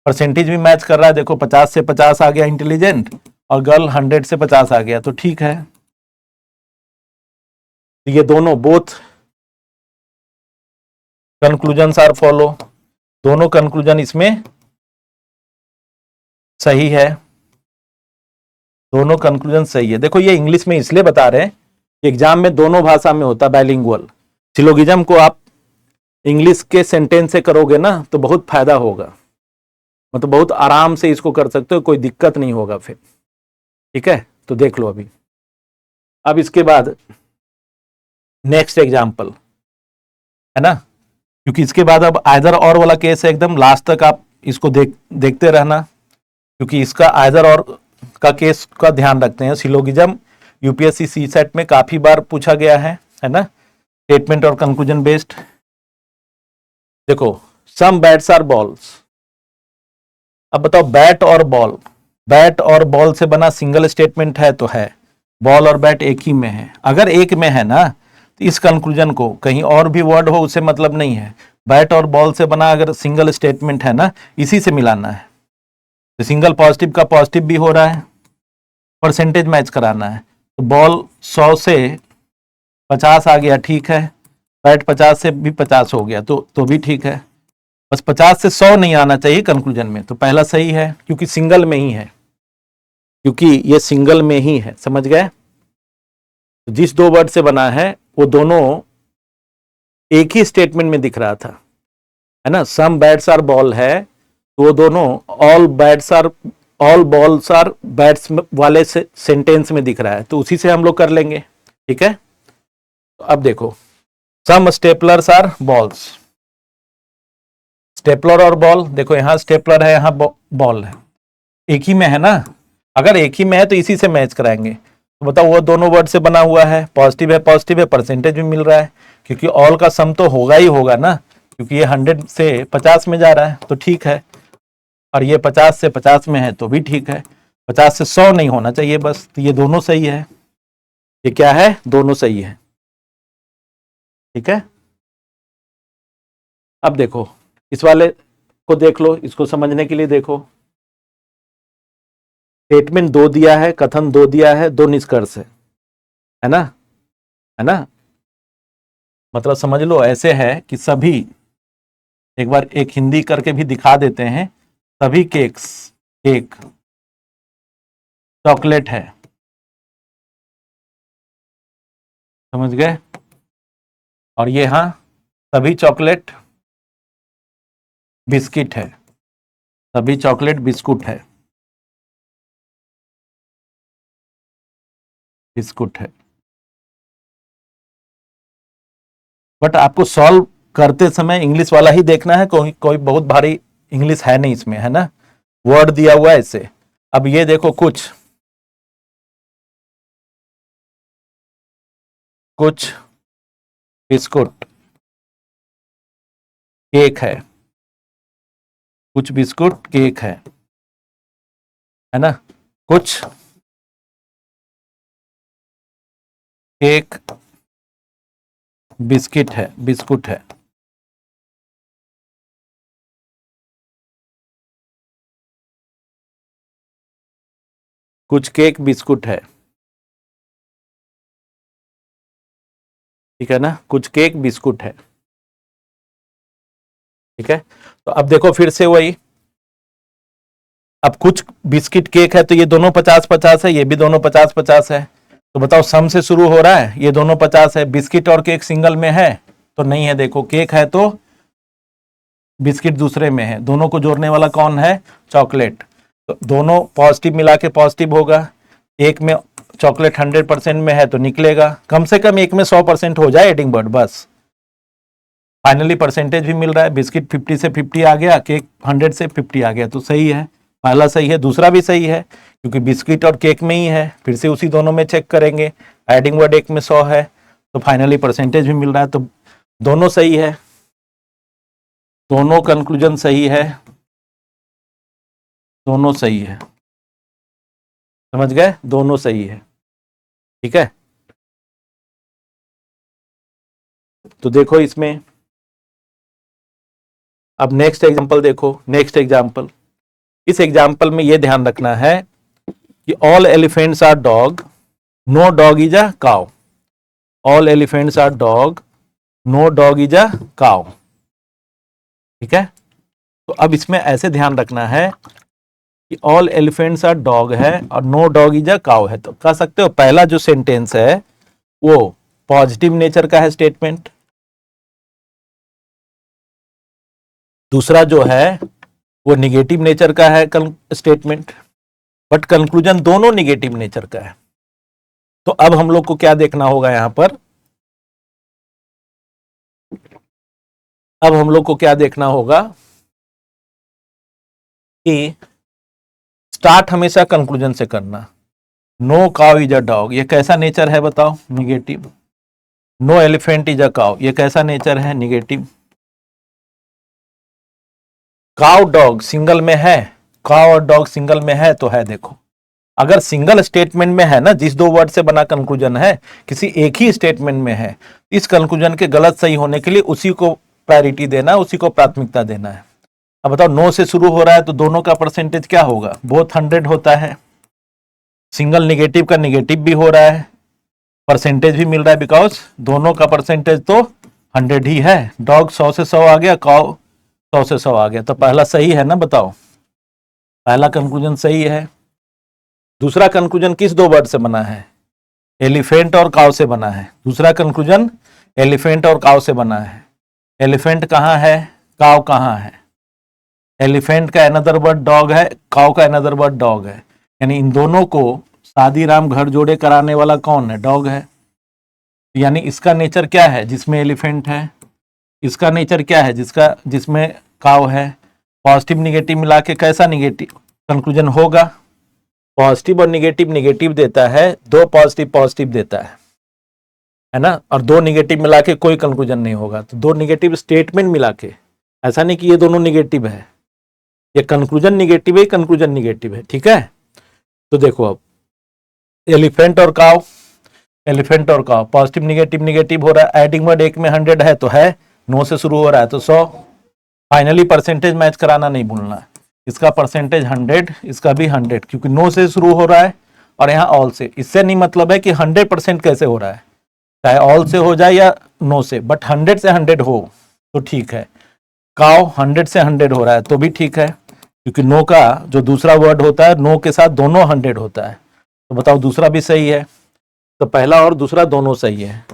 Speaker 1: परसेंटेज भी मैच कर रहा है। देखो 50 से 50 आ गया इंटेलिजेंट, और गर्ल 100 से 50 आ गया, तो ठीक है। ये दोनों बोथ कंक्लूजन आर फॉलो, दोनों कंक्लूजन इसमें सही है, दोनों कंक्लूजन सही है। देखो ये इंग्लिश में इसलिए बता रहे हैं, एग्जाम में दोनों भाषा में होता है, बाइलिंगुअल। सिलोगिज्म को आप इंग्लिश के सेंटेंस से करोगे ना, तो बहुत फायदा होगा, मतलब बहुत आराम से इसको कर सकते हो, कोई दिक्कत नहीं होगा फिर। ठीक है, तो देख लो अभी। अब इसके बाद नेक्स्ट एग्जाम्पल है ना, क्योंकि इसके बाद अब आइदर और वाला केस है, एकदम लास्ट तक आप इसको देखते रहना, क्योंकि इसका आइदर और का केस का ध्यान रखते हैं। सिलोगिज्म यूपीएससी सी सेट में काफी बार पूछा गया है ना, स्टेटमेंट और कंक्लूजन बेस्ड। देखो सम बैट्स आर बॉल्स। अब बताओ बैट और बॉल, बैट और बॉल से बना सिंगल स्टेटमेंट है तो है, बॉल और बैट एक ही में है। अगर एक में है ना तो इस कंक्लूजन को कहीं और भी वर्ड हो उससे मतलब नहीं है। बैट और बॉल से बना अगर सिंगल स्टेटमेंट है ना, इसी से मिलाना है। तो सिंगल पॉजिटिव का पॉजिटिव भी हो रहा है, परसेंटेज मैच कराना है। तो बॉल 100 से 50 आ गया, ठीक है। बैट 50 से भी 50 हो गया तो भी ठीक है। बस 50 से 100 नहीं आना चाहिए कंक्लूजन में। तो पहला सही है क्योंकि सिंगल में ही है, क्योंकि ये सिंगल में ही है, समझ गए। तो जिस दो वर्ड से बना है वो दोनों एक ही स्टेटमेंट में दिख रहा था, है ना। सम बैट्स आर बॉल है तो वो दोनों all bats are, all balls are bats वाले से सेंटेंस में दिख रहा है, तो उसी से हम लोग कर लेंगे, ठीक है। तो अब देखो सम स्टेपलर्स आर बॉल्स। स्टेपलर और बॉल, देखो यहां स्टेपलर है, यहां बॉल है, एक ही में है ना। अगर एक ही में है तो इसी से मैच कराएंगे। तो बताओ वो दोनों वर्ड से बना हुआ है, पॉजिटिव है, पॉजिटिव है, परसेंटेज भी मिल रहा है, क्योंकि ऑल का सम तो होगा ही होगा ना, क्योंकि ये 100 से 50 में जा रहा है तो ठीक है। और ये 50 से 50 में है तो भी ठीक है। 50 से 100 नहीं होना चाहिए बस। तो ये दोनों सही है। ये क्या है, दोनों सही है, ठीक है। अब देखो इस वाले को देख लो, इसको समझने के लिए देखो। स्टेटमेंट दो दिया है, कथन दो दिया है, दो निष्कर्ष है ना, है ना। मतलब समझ लो ऐसे है कि सभी, एक बार एक हिंदी करके भी दिखा देते हैं, सभी केक्स एक चॉकलेट है, समझ गए। और ये हाँ सभी चॉकलेट बिस्किट है, सभी चॉकलेट बिस्कुट है, बिस्कुट है। बट आपको सॉल्व करते समय इंग्लिश वाला ही देखना है, कोई कोई बहुत भारी इंग्लिश है नहीं इसमें, है ना। वर्ड दिया हुआ है इससे। अब ये देखो कुछ कुछ बिस्कुट केक है, कुछ बिस्कुट केक है ना। कुछ केक बिस्किट है, बिस्कुट है। कुछ केक बिस्कुट है, ठीक है ना, कुछ केक बिस्कुट है, ठीक है। तो अब देखो फिर से वही, अब कुछ बिस्किट केक है तो ये दोनों 50-50 है, ये भी दोनों 50-50 है। तो बताओ सम से शुरू हो रहा है, ये दोनों 50 है। बिस्किट और केक सिंगल में है तो नहीं है, देखो केक है तो बिस्किट दूसरे में है, दोनों को जोड़ने वाला कौन है, चॉकलेट। तो दोनों पॉजिटिव मिला के पॉजिटिव होगा। एक में चॉकलेट 100% में है तो निकलेगा, कम से कम एक में 100% हो जाए एडिंग वर्ड बस। फाइनली परसेंटेज भी मिल रहा है, बिस्किट 50 से 50 आ गया, केक 100 से 50 आ गया, तो सही है। पहला सही है, दूसरा भी सही है, क्योंकि बिस्किट और केक में ही है। फिर से उसी दोनों में चेक करेंगे, एडिंग वर्ड एक में 100 है तो फाइनली परसेंटेज भी मिल रहा है, तो दोनों सही है, दोनों कंक्लूजन सही है, दोनों सही है, समझ गए, दोनों सही है, ठीक है। तो देखो इसमें अब नेक्स्ट एग्जांपल देखो, नेक्स्ट एग्जांपल। इस एग्जांपल में यह ध्यान रखना है कि all elephants are dog, no dog is a cow. All elephants are dog, no dog is a cow, ठीक है। तो अब इसमें ऐसे ध्यान रखना है कि ऑल एलिफेंट्स आर डॉग है और no dog is a cow है, तो कह सकते हो पहला जो सेंटेंस है वो पॉजिटिव नेचर का है स्टेटमेंट, दूसरा जो है वो निगेटिव नेचर का है स्टेटमेंट, बट कंक्लूजन दोनों निगेटिव नेचर का है। तो अब हम लोग को क्या देखना होगा यहां पर, अब हम लोग को क्या देखना होगा कि स्टार्ट हमेशा कंक्लूजन से करना। No cow is a dog, ये कैसा नेचर है बताओ, negative. No elephant is a cow, ये कैसा नेचर है, निगेटिव। काउ डॉग सिंगल में है, काउ और डॉग सिंगल में है तो है। देखो अगर सिंगल स्टेटमेंट में है ना, जिस दो वर्ड से बना कंक्लूजन है, किसी एक ही स्टेटमेंट में है, इस कंक्लूजन के गलत सही होने के लिए उसी को प्रायोरिटी देना है, उसी को प्राथमिकता देना है। अब बताओ, नो से शुरू हो रहा है तो दोनों का परसेंटेज क्या होगा? बोथ 100 होता है। सिंगल निगेटिव का निगेटिव भी हो रहा है, परसेंटेज भी मिल रहा है, बिकॉज दोनों का परसेंटेज तो 100 ही है। डॉग 100 से 100 आ गया, काउ 100 से 100 आ गया, तो पहला सही है ना? बताओ, पहला कंक्लूजन सही है। दूसरा कंक्लूजन किस दो वर्ड से बना है? एलिफेंट और काउ से बना है। दूसरा कंक्लूजन एलिफेंट और काउ से बना है। एलिफेंट कहाँ है, काउ कहाँ है? एलिफेंट का अनदर वर्ड डॉग है, काउ का अनदर वर्ड डॉग है, यानी इन दोनों को शादी राम घर जोड़े कराने वाला कौन है? डॉग है। यानी इसका नेचर क्या है जिसमें एलिफेंट है, इसका नेचर क्या है जिसमें काउ है? पॉजिटिव निगेटिव मिला के कैसा निगेटिव कंक्लूजन होगा? पॉजिटिव और निगेटिव निगेटिव देता है, दो पॉजिटिव पॉजिटिव देता है ना, और दो निगेटिव मिला के कोई कंक्लूजन नहीं होगा। तो दो निगेटिव स्टेटमेंट मिला के, ऐसा नहीं कि ये दोनों निगेटिव है, ये कंक्लूजन निगेटिव है, कंक्लूजन निगेटिव है। ठीक है, तो देखो अब एलिफेंट और काउ, एलिफेंट और काउ पॉजिटिव निगेटिव निगेटिव हो रहा है। एडिंग वर्ड एक में 100 है तो है, 9 से शुरू हो रहा है तो 100। फाइनली परसेंटेज मैच कराना नहीं भूलना है, इसका परसेंटेज 100, इसका भी 100, क्योंकि 9 से शुरू हो रहा है और यहाँ ऑल से। इससे नहीं मतलब है कि 100% कैसे हो रहा है, चाहे ऑल से हो जाए या 9 से, बट 100 से 100 हो तो ठीक है। काउ 100 से 100 हो रहा है तो भी ठीक है, क्योंकि नो का जो दूसरा वर्ड होता है, नो के साथ दोनों 100 होता है। तो बताओ, दूसरा भी सही है। तो पहला और दूसरा दोनों सही है,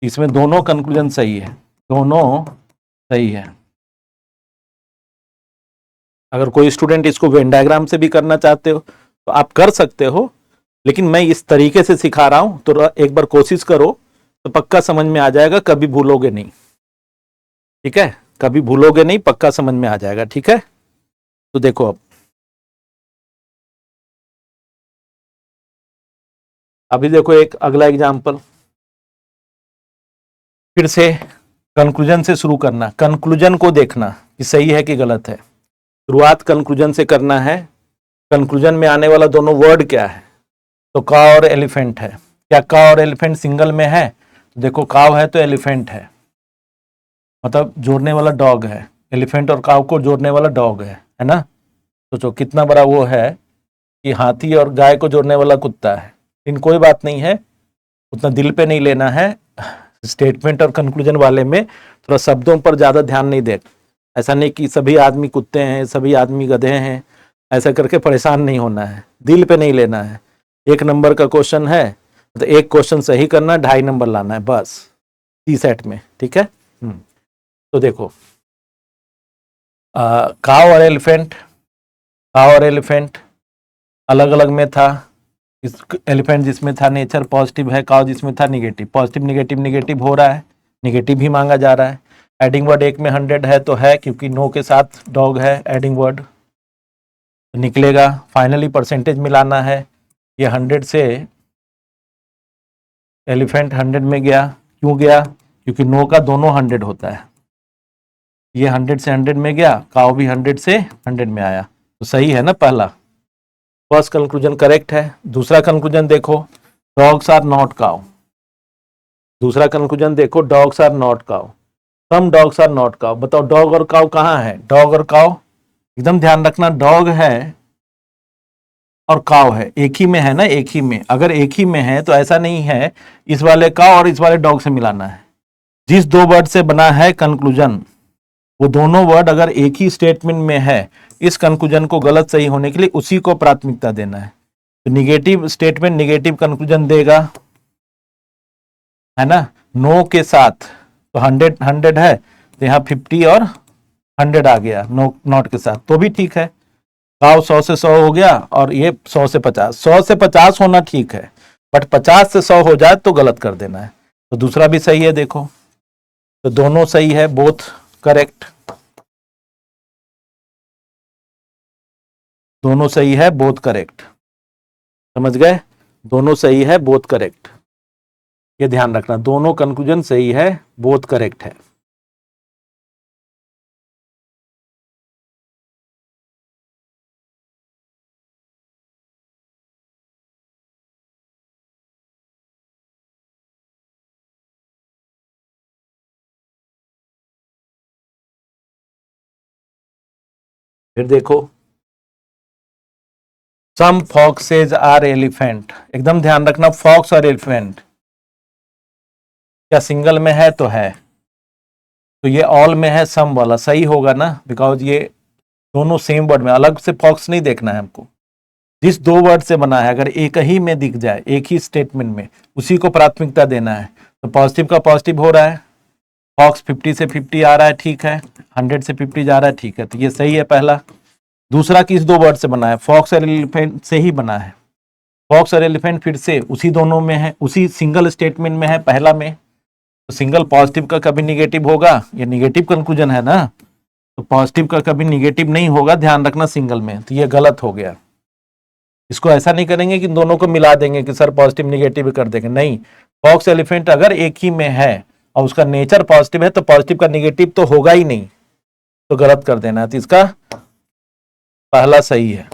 Speaker 1: इसमें दोनों कंक्लूजन सही है, दोनों सही है। अगर कोई स्टूडेंट इसको वेन डायग्राम से भी करना चाहते हो तो आप कर सकते हो, लेकिन मैं इस तरीके से सिखा रहा हूं तो एक बार कोशिश करो तो पक्का समझ में आ जाएगा, कभी भूलोगे नहीं। ठीक है, कभी भूलोगे नहीं, पक्का समझ में आ जाएगा। ठीक है, तो देखो अब अभी देखो एक अगला एग्जाम्पल, फिर से कंक्लूजन से शुरू करना, कंक्लूजन को देखना कि सही है कि गलत है। शुरुआत कंक्लूजन से करना है। कंक्लूजन में आने वाला दोनों वर्ड क्या है? तो काव और एलिफेंट है। क्या काव और एलिफेंट सिंगल में है? तो देखो, काव है तो एलिफेंट है, मतलब जोड़ने वाला डॉग है। एलिफेंट और काव को जोड़ने वाला डॉग है ना। सोचो कितना बड़ा वो है कि हाथी और गाय को जोड़ने वाला कुत्ता है। इन कोई बात नहीं है, उतना दिल पे नहीं लेना है। स्टेटमेंट और कंक्लूजन वाले में थोड़ा शब्दों पर ज्यादा ध्यान नहीं दे। ऐसा नहीं कि सभी आदमी कुत्ते हैं, सभी आदमी गधे हैं, ऐसा करके परेशान नहीं होना है, दिल पे नहीं लेना है। 1 नंबर का क्वेश्चन है तो एक क्वेश्चन सही करना, 2.5 नंबर लाना है बस टी सेट में। ठीक है, तो देखो काव और एलिफेंट, काव और एलिफेंट अलग अलग में था। इस एलिफेंट जिसमें था नेचर पॉजिटिव है, काउ जिसमें था निगेटिव। पॉजिटिव निगेटिव निगेटिव हो रहा है, निगेटिव भी मांगा जा रहा है। एडिंग वर्ड एक में 100 है तो है, क्योंकि नो के साथ डॉग है, एडिंग वर्ड निकलेगा। फाइनली परसेंटेज मिलाना है, ये 100 से एलिफेंट 100 में गया। क्यों गया? क्योंकि नो का दोनों 100 होता है। ये 100 से 100 में गया, काउ भी 100 से 100 में आया, तो सही है ना पहला। फर्स्ट कंक्लूजन करेक्ट है। दूसरा कंक्लूजन देखो, डॉग्स आर नॉट काउ। दूसरा कंक्लूजन देखो, dogs are not cow, some dogs are not cow. बताओ डॉग और काउ कहाँ है? डॉग और काउ एकदम ध्यान रखना, डॉग है और काउ है, एक ही में है ना, एक ही में। अगर एक ही में है तो ऐसा नहीं है इस वाले काउ और इस वाले डॉग से मिलाना है। जिस दो वर्ड से बना है कंक्लूजन, वो दोनों वर्ड अगर एक ही स्टेटमेंट में है, इस कंक्लूजन को गलत सही होने के लिए उसी को प्राथमिकता देना है। तो निगेटिव स्टेटमेंट निगेटिव कंक्लूजन देगा, है ना। नो के साथ तो 100 है तो यहाँ 50 और 100 आ गया, नो नॉट के साथ तो भी ठीक है। काउ 100 से 100 हो गया और ये 100 से 50, 100 से 50 होना ठीक है, बट 50 से 100 हो जाए तो गलत कर देना है। तो दूसरा भी सही है, देखो तो दोनों सही है, बोथ करेक्ट, दोनों सही है, बोथ करेक्ट। समझ गए? दोनों सही है, बोथ करेक्ट, ये ध्यान रखना, दोनों कंक्लूजन सही है, बोथ करेक्ट है। फिर देखो, सम फॉक्सेज आर एलिफेंट, एकदम ध्यान रखना, फॉक्स और एलिफेंट क्या सिंगल में है? तो है, तो ये ऑल में है, सम वाला सही होगा ना, बिकॉज ये दोनों सेम वर्ड में, अलग से फॉक्स नहीं देखना है हमको। जिस दो वर्ड से बना है अगर एक ही में दिख जाए, एक ही स्टेटमेंट में, उसी को प्राथमिकता देना है। तो पॉजिटिव का पॉजिटिव हो रहा है, फॉक्स 50 से 50 आ रहा है, ठीक है, 100 से 50 जा रहा है, ठीक है, तो ये सही है पहला। दूसरा किस दो वर्ड से बना है? फॉक्स और एलिफेंट से ही बना है। फॉक्स और एलिफेंट फिर से उसी दोनों में है, उसी सिंगल स्टेटमेंट में है, पहला में। तो सिंगल पॉजिटिव का कभी निगेटिव होगा, ये निगेटिव कंक्लूजन है ना, तो पॉजिटिव का कभी निगेटिव नहीं होगा, ध्यान रखना सिंगल में, तो ये गलत हो गया। इसको ऐसा नहीं करेंगे कि दोनों को मिला देंगे कि सर पॉजिटिव निगेटिव कर देंगे, नहीं। फॉक्स एलिफेंट अगर एक ही में है और उसका नेचर पॉजिटिव है तो पॉजिटिव का निगेटिव तो होगा ही नहीं, तो गलत कर देना है। तो इसका पहला सही है,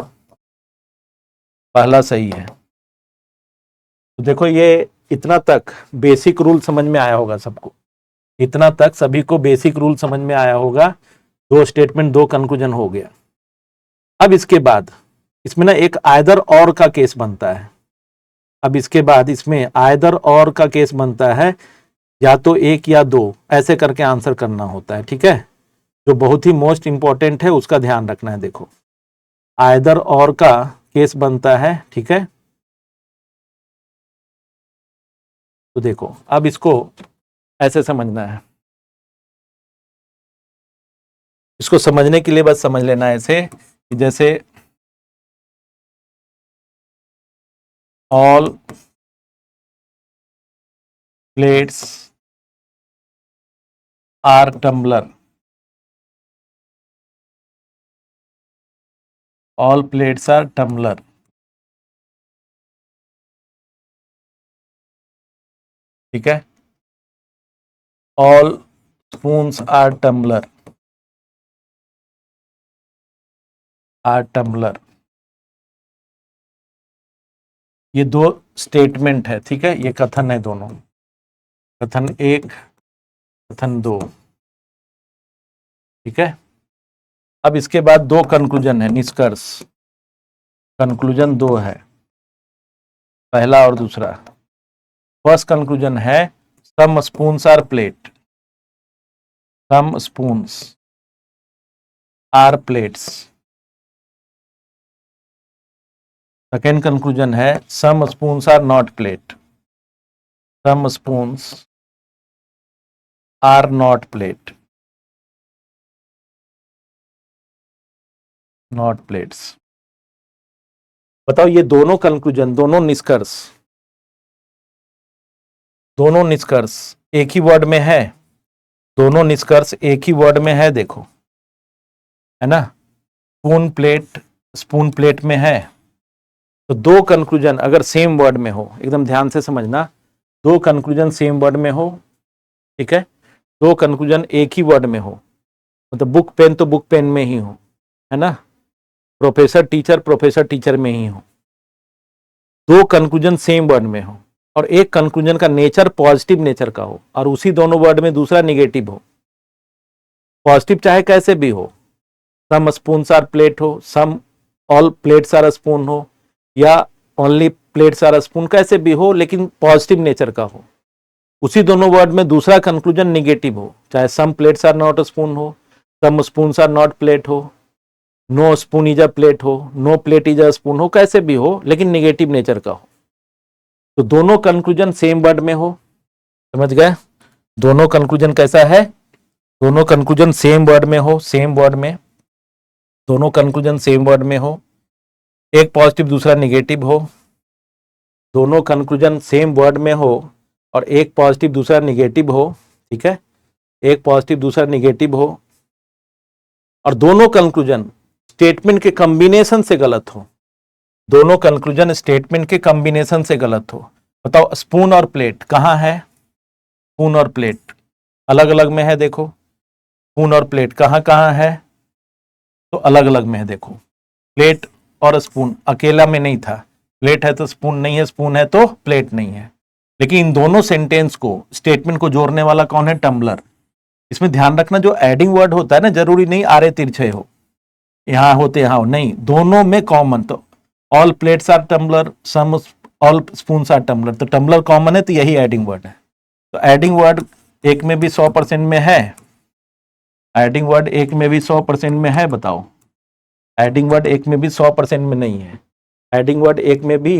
Speaker 1: पहला सही है। तो देखो, ये इतना तक बेसिक रूल समझ में आया होगा सबको, इतना तक सभी को बेसिक रूल समझ में आया होगा। दो स्टेटमेंट, दो कंक्लूजन हो गया। अब इसके बाद इसमें ना एक आइदर और का केस बनता है। अब इसके बाद इसमें आइदर और का केस बनता है, या तो एक या दो, ऐसे करके आंसर करना होता है, ठीक है। जो बहुत ही मोस्ट इंपॉर्टेंट है उसका ध्यान रखना है। देखो, आइदर और का केस बनता है, ठीक है। तो देखो, अब इसको ऐसे समझना है, इसको समझने के लिए बस समझ लेना है ऐसे कि जैसे all plates are tumbler, all plates are tumbler, ठीक है। All spoons are tumbler, are tumbler, ये दो स्टेटमेंट है, ठीक है, ये कथन है दोनों, कथन एक, कथन दो, ठीक है। अब इसके बाद दो कंक्लूजन है, निष्कर्ष, कंक्लूजन दो है, पहला और दूसरा। फर्स्ट कंक्लूजन है some spoons are plate, some spoons are plates. Second conclusion है some spoons are not plate, some spoons are not plate, not plates. बताओ, ये दोनों कंक्लूजन, दोनों निष्कर्ष, दोनों निष्कर्ष एक ही वर्ड में है, दोनों निष्कर्ष एक ही वर्ड में है, देखो, है ना। स्पून प्लेट, स्पून प्लेट में है, तो दो कंक्लूजन अगर सेम वर्ड में हो, एकदम ध्यान से समझना, दो कंक्लूजन सेम वर्ड में हो, ठीक है, दो कंक्लूजन एक ही वर्ड में हो, मतलब बुक पेन तो बुक पेन में ही हो, है ना, प्रोफेसर टीचर प्रोफेसर टीचर में ही हो, दो कंक्लूजन सेम वर्ड में हो, और एक कंक्लूजन का नेचर पॉजिटिव नेचर का हो, और उसी दोनों वर्ड में दूसरा निगेटिव हो। पॉजिटिव चाहे कैसे भी हो, सम स्पून्स आर प्लेट हो, some all plates are spoon हो, या ओनली प्लेट्स आर स्पून, कैसे भी हो, लेकिन पॉजिटिव नेचर का हो। उसी दोनों वर्ड में दूसरा कंक्लूजन निगेटिव हो, चाहे some plates are not spoon हो, some spoons are not plate हो, no spoon is a plate हो, no plate is a spoon हो, कैसे भी हो, लेकिन निगेटिव नेचर का हो। तो दोनों कंक्लूजन सेम वर्ड में हो, समझ गए? दोनों कंक्लूजन कैसा है? दोनों कंक्लूजन सेम वर्ड में हो, सेम वर्ड में, दोनों कंक्लूजन सेम वर्ड में हो, एक पॉजिटिव दूसरा निगेटिव हो, दोनों कंक्लूजन सेम वर्ड में हो और एक पॉजिटिव दूसरा निगेटिव हो, ठीक है, एक पॉजिटिव दूसरा निगेटिव हो, और दोनों कंक्लूजन स्टेटमेंट के कॉम्बिनेशन से गलत हो, दोनों कंक्लूजन स्टेटमेंट के कॉम्बिनेशन से गलत हो। बताओ, स्पून और प्लेट कहाँ है? स्पून और प्लेट अलग अलग में है, देखो, स्पून और प्लेट कहाँ कहाँ है? तो अलग अलग में है, देखो, प्लेट और स्पून अकेला में नहीं था, प्लेट है तो स्पून नहीं है, स्पून है तो प्लेट नहीं है, लेकिन इन दोनों सेंटेंस को, स्टेटमेंट को जोड़ने वाला कौन है? टम्बलर। इसमें ध्यान रखना, जो एडिंग वर्ड होता है ना, जरूरी नहीं आरे तिरछे हो, यहाँ होते यहाँ हो, नहीं, दोनों में कॉमन। तो all plates are tumbler, some all spoons are tumbler, तो टम्बलर कॉमन है, तो यही एडिंग वर्ड है। तो एडिंग वर्ड एक में भी 100% में है, एडिंग वर्ड एक में भी 100% में है, बताओ। एडिंग वर्ड एक में भी 100% में नहीं है, एडिंग वर्ड एक में भी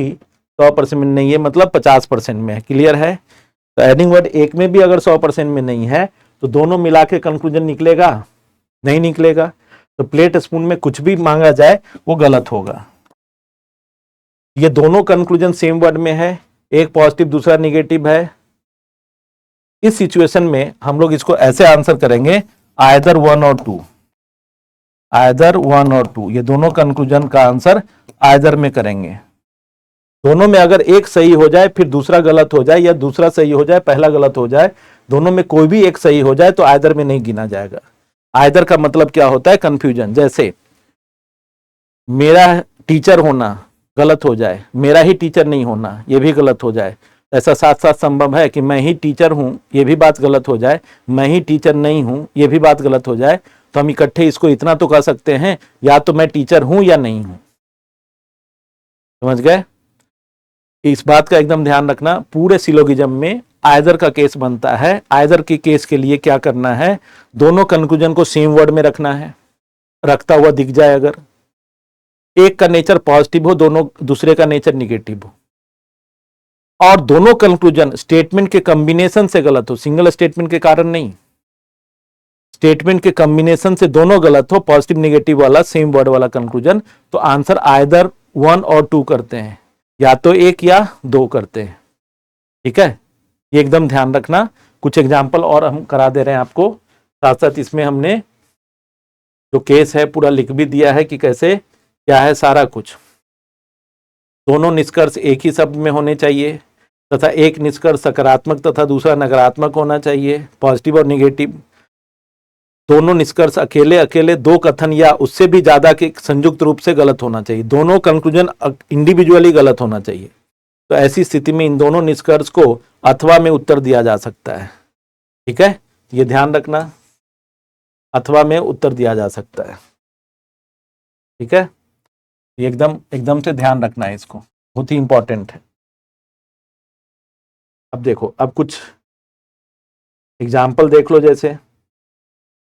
Speaker 1: 100% में नहीं है, मतलब 50% में है। क्लियर है? तो एडिंग वर्ड एक में भी अगर 100% में नहीं है तो दोनों मिला के कंक्लूजन निकलेगा? नहीं निकलेगा। तो प्लेट स्पून में कुछ भी मांगा जाए वो गलत होगा। ये दोनों कंक्लूजन सेम वर्ड में है, एक पॉजिटिव दूसरा निगेटिव है। इस सिचुएशन में हम लोग इसको ऐसे आंसर करेंगे, आइदर वन और टू, आइदर वन और टू। ये दोनों कंक्लूजन का आंसर आइदर में करेंगे। दोनों में अगर एक सही हो जाए फिर दूसरा गलत हो जाए, या दूसरा सही हो जाए पहला गलत हो जाए, दोनों में कोई भी एक सही हो जाए तो आइदर में नहीं गिना जाएगा। आइदर का मतलब क्या होता है? कंफ्यूजन। जैसे मेरा टीचर होना गलत हो जाए, मेरा ही टीचर नहीं होना ये भी गलत हो जाए। ऐसा साथ साथ संभव है कि मैं ही टीचर हूं ये भी बात गलत हो जाए, मैं ही टीचर नहीं हूं ये भी बात गलत हो जाए। तो हम इकट्ठे इसको इतना तो कह सकते हैं, या तो मैं टीचर हूं या नहीं हूं। समझ गए? इस बात का एकदम ध्यान रखना, पूरे सिलोगिज्म में आइदर का केस बनता है। आइदर के केस के लिए क्या करना है? दोनों कंक्लूजन को सेम वर्ड में रखना है, रखता हुआ दिख जाए अगर एक का नेचर पॉजिटिव हो, दोनों दूसरे का नेचर निगेटिव हो, और दोनों कंक्लूजन स्टेटमेंट के कॉम्बिनेशन से गलत हो, सिंगल स्टेटमेंट के कारण नहीं, स्टेटमेंट के कॉम्बिनेशन से दोनों गलत हो, पॉजिटिव निगेटिव वाला सेम वर्ड वाला कंक्लूजन, तो आंसर आइदर 1 और 2 करते हैं, या तो एक या दो करते हैं। ठीक है, ये एकदम ध्यान रखना। कुछ एग्जाम्पल और हम करा दे रहे हैं आपको, साथ साथ इसमें हमने जो केस है पूरा लिख भी दिया है कि कैसे क्या है सारा कुछ। दोनों निष्कर्ष एक ही शब्द में होने चाहिए, तथा एक निष्कर्ष सकारात्मक तथा दूसरा नकारात्मक होना चाहिए, पॉजिटिव और निगेटिव। दोनों निष्कर्ष अकेले अकेले, दो कथन या उससे भी ज्यादा के संयुक्त रूप से गलत होना चाहिए। दोनों कंक्लूजन इंडिविजुअली गलत होना चाहिए। तो ऐसी स्थिति में इन दोनों निष्कर्ष को अथवा में उत्तर दिया जा सकता है। ठीक है, ये ध्यान रखना, अथवा में उत्तर दिया जा सकता है। ठीक है, ये एकदम एकदम से ध्यान रखना है, इसको बहुत ही इंपॉर्टेंट है। अब देखो, अब कुछ एग्जाम्पल देख लो।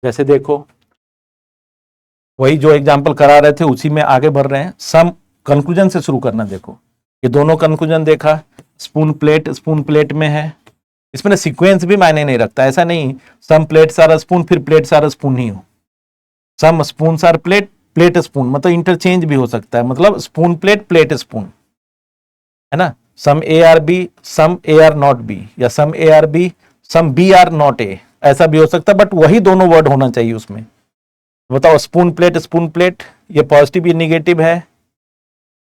Speaker 1: जैसे देखो, वही जो एग्जाम्पल करा रहे थे उसी में आगे बढ़ रहे हैं। सम कंक्लूजन से शुरू करना। देखो ये दोनों कंक्लूजन देखा, स्पून प्लेट में है। इसमें ना सीक्वेंस भी मायने नहीं रखता, ऐसा नहीं सम प्लेट्स आर स्पून फिर प्लेट्स आर स्पून ही हो। Some spoon are plate spoon, मतलब इंटरचेंज भी हो सकता है, मतलब स्पून प्लेट स्पून, है ना। Some A are B, some A are not B, या some A are B some B are not A, ऐसा भी हो सकता है, बट वही दोनों वर्ड होना चाहिए उसमें। बताओ, स्पून प्लेट, ये पॉजिटिव ये निगेटिव है।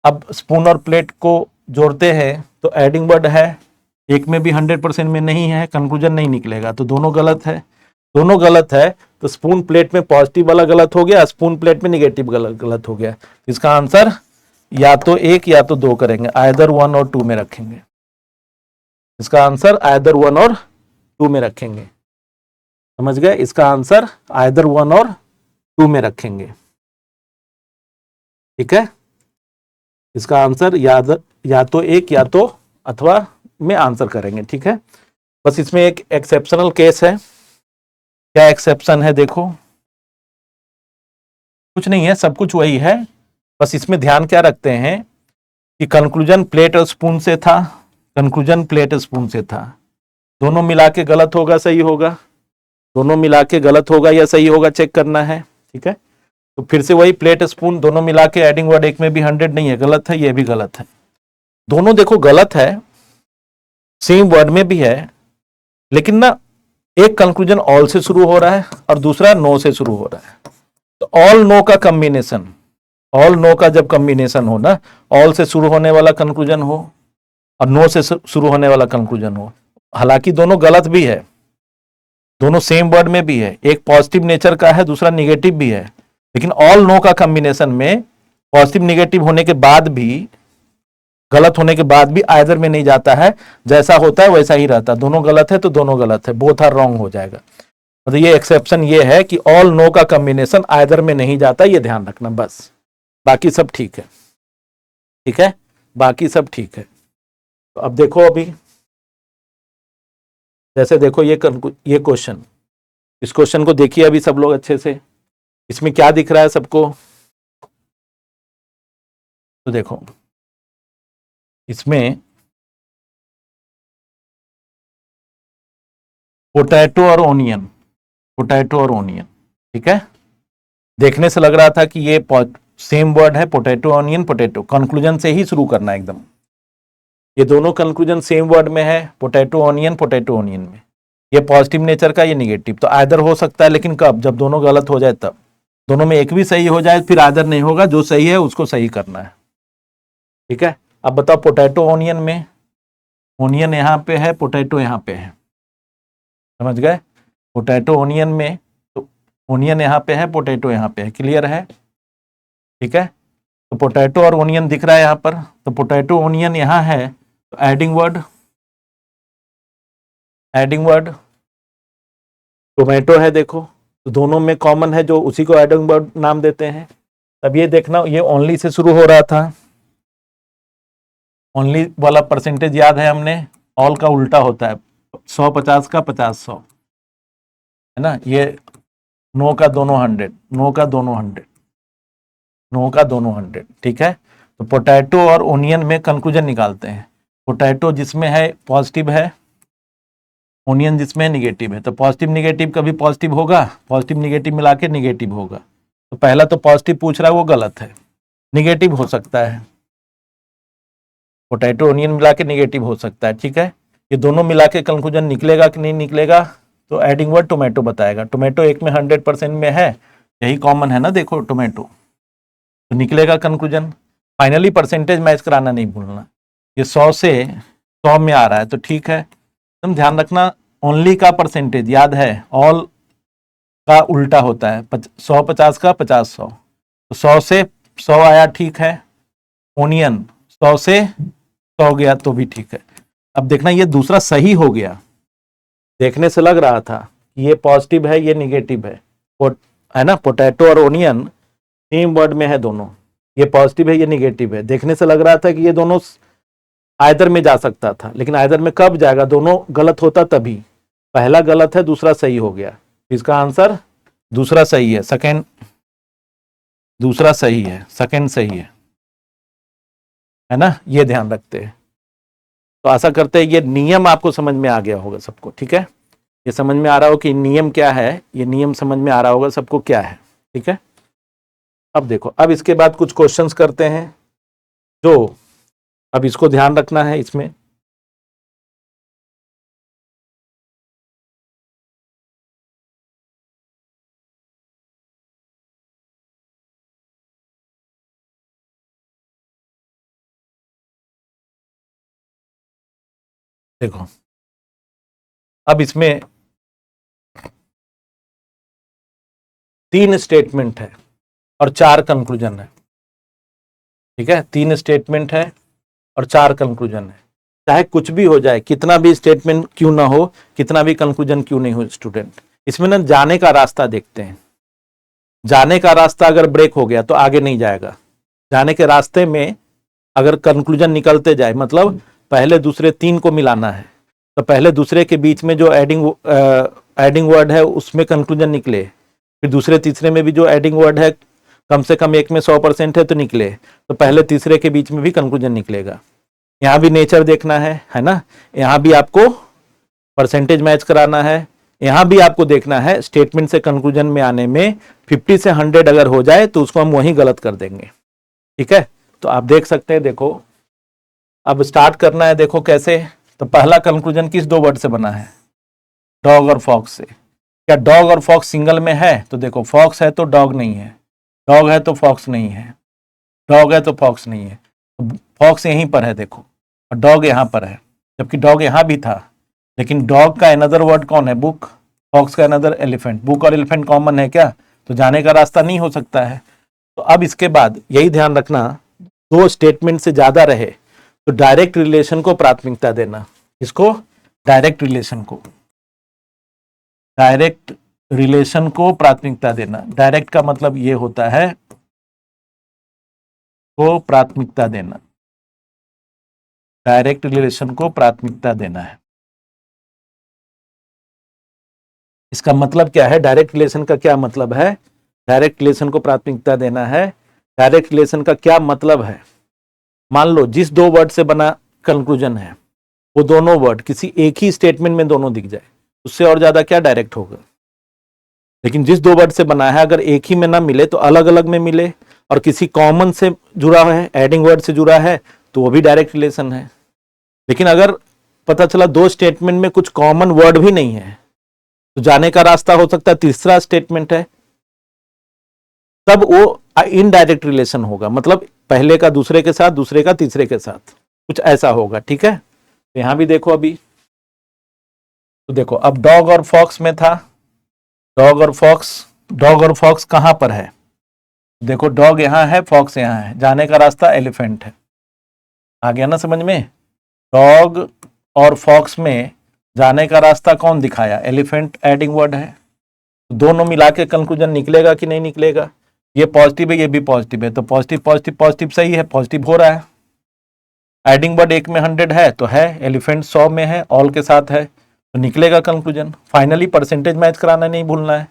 Speaker 1: अब स्पून और प्लेट को जोड़ते हैं तो एडिंग वर्ड है, एक में भी 100% में नहीं है, कंक्लूजन नहीं निकलेगा, तो दोनों गलत है। दोनों गलत है तो स्पून प्लेट में पॉजिटिव वाला गलत हो गया, स्पून प्लेट में निगेटिव गलत हो गया। इसका आंसर या तो एक या तो दो करेंगे, आइदर 1 और 2 में रखेंगे। इसका आंसर आइदर 1 और 2 में रखेंगे। समझ गए? इसका आंसर आइदर 1 और 2 में रखेंगे। ठीक है, इसका आंसर या तो एक या तो अथवा में आंसर करेंगे। ठीक है, बस इसमें एक एक्सेप्शनल केस है। क्या एक्सेप्शन है? देखो, कुछ नहीं है, सब कुछ वही है, बस इसमें ध्यान क्या रखते हैं कि कंक्लूजन प्लेट और स्पून से था, कंक्लूजन प्लेट स्पून से था। दोनों मिला के गलत होगा सही होगा, दोनों मिला के गलत होगा या सही होगा चेक करना है। ठीक है, तो फिर से वही प्लेट स्पून, दोनों मिला के एडिंग वर्ड एक में भी 100 नहीं है, गलत है, ये भी गलत है। दोनों देखो गलत है, सेम वर्ड में भी है, लेकिन ना एक कंक्लूजन ऑल से शुरू हो रहा है और दूसरा नो से शुरू हो रहा है। तो ऑल नो का कॉम्बिनेशन, ऑल नो का जब कॉम्बिनेशन हो ना, ऑल से शुरू होने वाला कंक्लूजन हो और नो से शुरू होने वाला कंक्लूजन हो, हालांकि दोनों गलत भी है, दोनों सेम वर्ड में भी है, एक पॉजिटिव नेचर का है दूसरा निगेटिव भी है, लेकिन ऑल नो का कॉम्बिनेशन में पॉजिटिव निगेटिव होने के बाद भी, गलत होने के बाद भी आइदर में नहीं जाता है, जैसा होता है वैसा ही रहता है। दोनों गलत है तो दोनों गलत है, बोथ आर रॉन्ग हो जाएगा। मतलब ये एक्सेप्शन ये है कि ऑल नो का कॉम्बिनेशन आइदर में नहीं जाता, ये ध्यान रखना बस, बाकी सब ठीक है। ठीक है, बाकी सब ठीक है। तो अब देखो, अभी जैसे देखो ये क्वेश्चन, इस क्वेश्चन को देखिए अभी सब लोग अच्छे से। इसमें क्या दिख रहा है सबको? तो देखो इसमें पोटैटो और ओनियन, पोटैटो और ओनियन, ठीक है। देखने से लग रहा था कि ये सेम वर्ड है, पोटैटो ऑनियन पोटैटो, कंक्लूजन से ही शुरू करना है एकदम। ये दोनों कंक्लूजन सेम वर्ड में है, पोटैटो ऑनियन में। ये पॉजिटिव नेचर का, ये निगेटिव, तो आइदर हो सकता है, लेकिन कब? जब दोनों गलत हो जाए तब। दोनों में एक भी सही हो जाए फिर आइदर नहीं होगा, जो सही है उसको सही करना है। ठीक है, अब बताओ पोटैटो ऑनियन में, ओनियन यहां पे है, पोटैटो यहां पे है, समझ गए? पोटैटो ऑनियन में तो ओनियन यहां पे है, पोटैटो यहां पे है, क्लियर है? ठीक है, तो पोटैटो और ओनियन दिख रहा है यहां पर, तो पोटैटो ऑनियन यहां है, तो एडिंग वर्ड टोमेटो है, देखो तो दोनों में कॉमन है जो उसी को एडिंग वर्ड नाम देते हैं। अब ये देखना, ये ओनली से शुरू हो रहा था, ओनली वाला परसेंटेज याद है हमने, ऑल का उल्टा होता है, 100-50 का 50-100, है ना। ये नो का दोनों 100, नो का दोनों 100, नो का दोनों 100, ठीक है। तो पोटैटो और ओनियन में कंक्लूजन निकालते हैं। पोटैटो जिसमें है पॉजिटिव है, ओनियन जिसमें निगेटिव है, तो पॉजिटिव निगेटिव कभी पॉजिटिव होगा, पॉजिटिव निगेटिव मिला के निगेटिव होगा। तो पहला तो पॉजिटिव पूछ रहा है वो गलत है, निगेटिव हो सकता है, पोटैटो ओनियन मिला के निगेटिव हो सकता है, ठीक है। ये दोनों मिला के कंक्लूजन निकलेगा कि नहीं निकलेगा, तो एडिंग वर्ड टोमेटो बताएगा। टोमेटो एक में 100% में है, यही कॉमन है ना, देखो टोमेटो, तो निकलेगा कंक्लूजन। फाइनली परसेंटेज मैच कराना नहीं भूलना, ये 100 से 100 में आ रहा है तो ठीक है। तुम ध्यान रखना, ओनली का परसेंटेज याद है, ऑल का उल्टा होता है, 100-50 का 50-100, तो 100 से 100 आया, ठीक है। ओनियन 100 से 100 गया तो भी ठीक है। अब देखना ये दूसरा सही हो गया, देखने से लग रहा था ये पॉजिटिव है ये निगेटिव है ना, पोटैटो और ओनियन सेम वर्ड में है दोनों, ये पॉजिटिव है ये निगेटिव है। देखने से लग रहा था कि ये दोनों आइदर में जा सकता था, लेकिन आइदर में कब जाएगा, दोनों गलत होता तभी। पहला गलत है, दूसरा सही हो गया, इसका आंसर दूसरा सही है, सेकंड दूसरा सही है, सेकंड सही है ना, ये ध्यान रखते हैं। तो आशा करते हैं ये नियम आपको समझ में आ गया होगा सबको, ठीक है। ये समझ में आ रहा हो कि नियम क्या है, ये नियम समझ में आ रहा होगा सबको क्या है, ठीक है। अब देखो, अब इसके बाद कुछ क्वेश्चंस करते हैं, जो अब इसको ध्यान रखना है इसमें। देखो अब इसमें 3 स्टेटमेंट है और 4 कंक्लूजन है, ठीक है। 3 स्टेटमेंट है और 4 कंक्लूजन है। चाहे कुछ भी हो जाए, कितना भी स्टेटमेंट क्यों ना हो, कितना भी कंक्लूजन क्यों नहीं हो स्टूडेंट, इसमें ना जाने का रास्ता देखते हैं। जाने का रास्ता अगर ब्रेक हो गया तो आगे नहीं जाएगा। जाने के रास्ते में अगर कंक्लूजन निकलते जाए, मतलब पहले दूसरे 3 को मिलाना है, तो पहले दूसरे के बीच में जो एडिंग वर्ड है उसमें कंक्लूजन निकले, फिर दूसरे तीसरे में भी जो एडिंग वर्ड है कम से कम एक में 100% है तो निकले, तो पहले तीसरे के बीच में भी कंक्लूजन निकलेगा। यहाँ भी नेचर देखना है ना, यहाँ भी आपको परसेंटेज मैच कराना है, यहाँ भी आपको देखना है स्टेटमेंट से कंक्लूजन में आने में 50 से 100 अगर हो जाए तो उसको हम वहीं गलत कर देंगे, ठीक है। तो आप देख सकते हैं, देखो अब स्टार्ट करना है, देखो कैसे। तो पहला कंक्लूजन किस 2 वर्ड से बना है, डॉग और फॉक्स से। क्या डॉग और फॉक्स सिंगल में है? तो देखो फॉक्स है तो डॉग नहीं है, डॉग है तो फॉक्स नहीं है, डॉग है तो फॉक्स नहीं है, फॉक्स यहीं पर है देखो, और डॉग यहाँ पर है, जबकि डॉग यहाँ भी था। लेकिन डॉग का अनदर वर्ड कौन है, बुक, फॉक्स का अनदर एलिफेंट, बुक और एलिफेंट कॉमन है क्या, तो जाने का रास्ता नहीं हो सकता है। तो अब इसके बाद यही ध्यान रखना, 2 स्टेटमेंट से ज्यादा रहे तो डायरेक्ट रिलेशन को प्राथमिकता देना। इसको डायरेक्ट रिलेशन को, डायरेक्ट रिलेशन को प्राथमिकता देना। डायरेक्ट का मतलब ये होता है को प्राथमिकता देना, डायरेक्ट रिलेशन को प्राथमिकता देना है। इसका मतलब क्या है? डायरेक्ट रिलेशन का क्या मतलब है? डायरेक्ट रिलेशन को प्राथमिकता देना है। डायरेक्ट रिलेशन का क्या मतलब है? मान लो जिस दो वर्ड से बना कंक्लूजन है वो दोनों वर्ड किसी एक ही स्टेटमेंट में दोनों दिख जाए, उससे और ज्यादा क्या डायरेक्ट होगा? लेकिन जिस दो वर्ड से बना है अगर एक ही में ना मिले तो अलग अलग में मिले, और किसी कॉमन से जुड़ा है, एडिंग वर्ड से जुड़ा है, तो वो भी डायरेक्ट रिलेशन है। लेकिन अगर पता चला दो स्टेटमेंट में कुछ कॉमन वर्ड भी नहीं है, तो जाने का रास्ता हो सकता है तीसरा स्टेटमेंट है, तब वो इनडायरेक्ट रिलेशन होगा। मतलब पहले का दूसरे के साथ, दूसरे का तीसरे के साथ, कुछ ऐसा होगा। ठीक है, तो यहां भी देखो अभी, तो देखो अब डॉग और फॉक्स में था, डॉग और फॉक्स कहां पर है? देखो डॉग यहां है, फॉक्स यहां है, जाने का रास्ता एलिफेंट है। आ गया ना समझ में? डॉग और फॉक्स में जाने का रास्ता कौन दिखाया? एलिफेंट एडिंग वर्ड है। दोनों मिला के कंक्लूजन निकलेगा कि नहीं निकलेगा? ये पॉजिटिव है, ये भी पॉजिटिव है, तो पॉजिटिव पॉजिटिव पॉजिटिव सही है, पॉजिटिव हो रहा है। एडिंग वर्ड एक में 100 है तो है, एलिफेंट 100 में है, ऑल के साथ है, तो निकलेगा कंक्लूजन। फाइनली परसेंटेज मैच कराना नहीं भूलना है।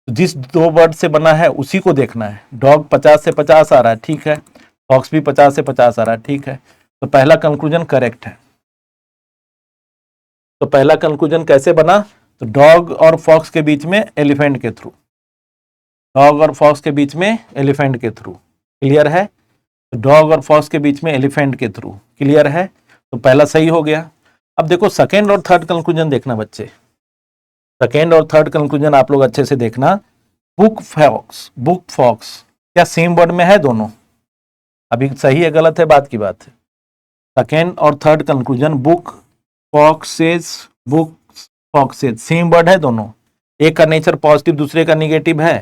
Speaker 1: तो जिस दो वर्ड से बना है उसी को देखना है। डॉग 50 से 50 आ रहा है, ठीक है, फॉक्स भी 50 से 50 आ रहा है, ठीक है, तो पहला कंक्लूजन करेक्ट है। तो पहला कंक्लूजन कैसे बना? तो डॉग और फॉक्स के बीच में एलिफेंट के थ्रू, डॉग और फॉक्स के बीच में एलिफेंट के थ्रू। क्लियर है? तो डॉग और फॉक्स के बीच में एलिफेंट के थ्रू, क्लियर है? तो पहला सही हो गया। अब देखो सेकेंड और थर्ड कंक्लूजन देखना बच्चे, सेकेंड और थर्ड कंक्लूजन आप लोग अच्छे से देखना। बुक फॉक्स क्या सेम वर्ड में है दोनों? अभी सही है गलत है बात की बात है। सेकेंड और third conclusion book foxes same word है दोनों। एक का नेचर पॉजिटिव, दूसरे का निगेटिव है।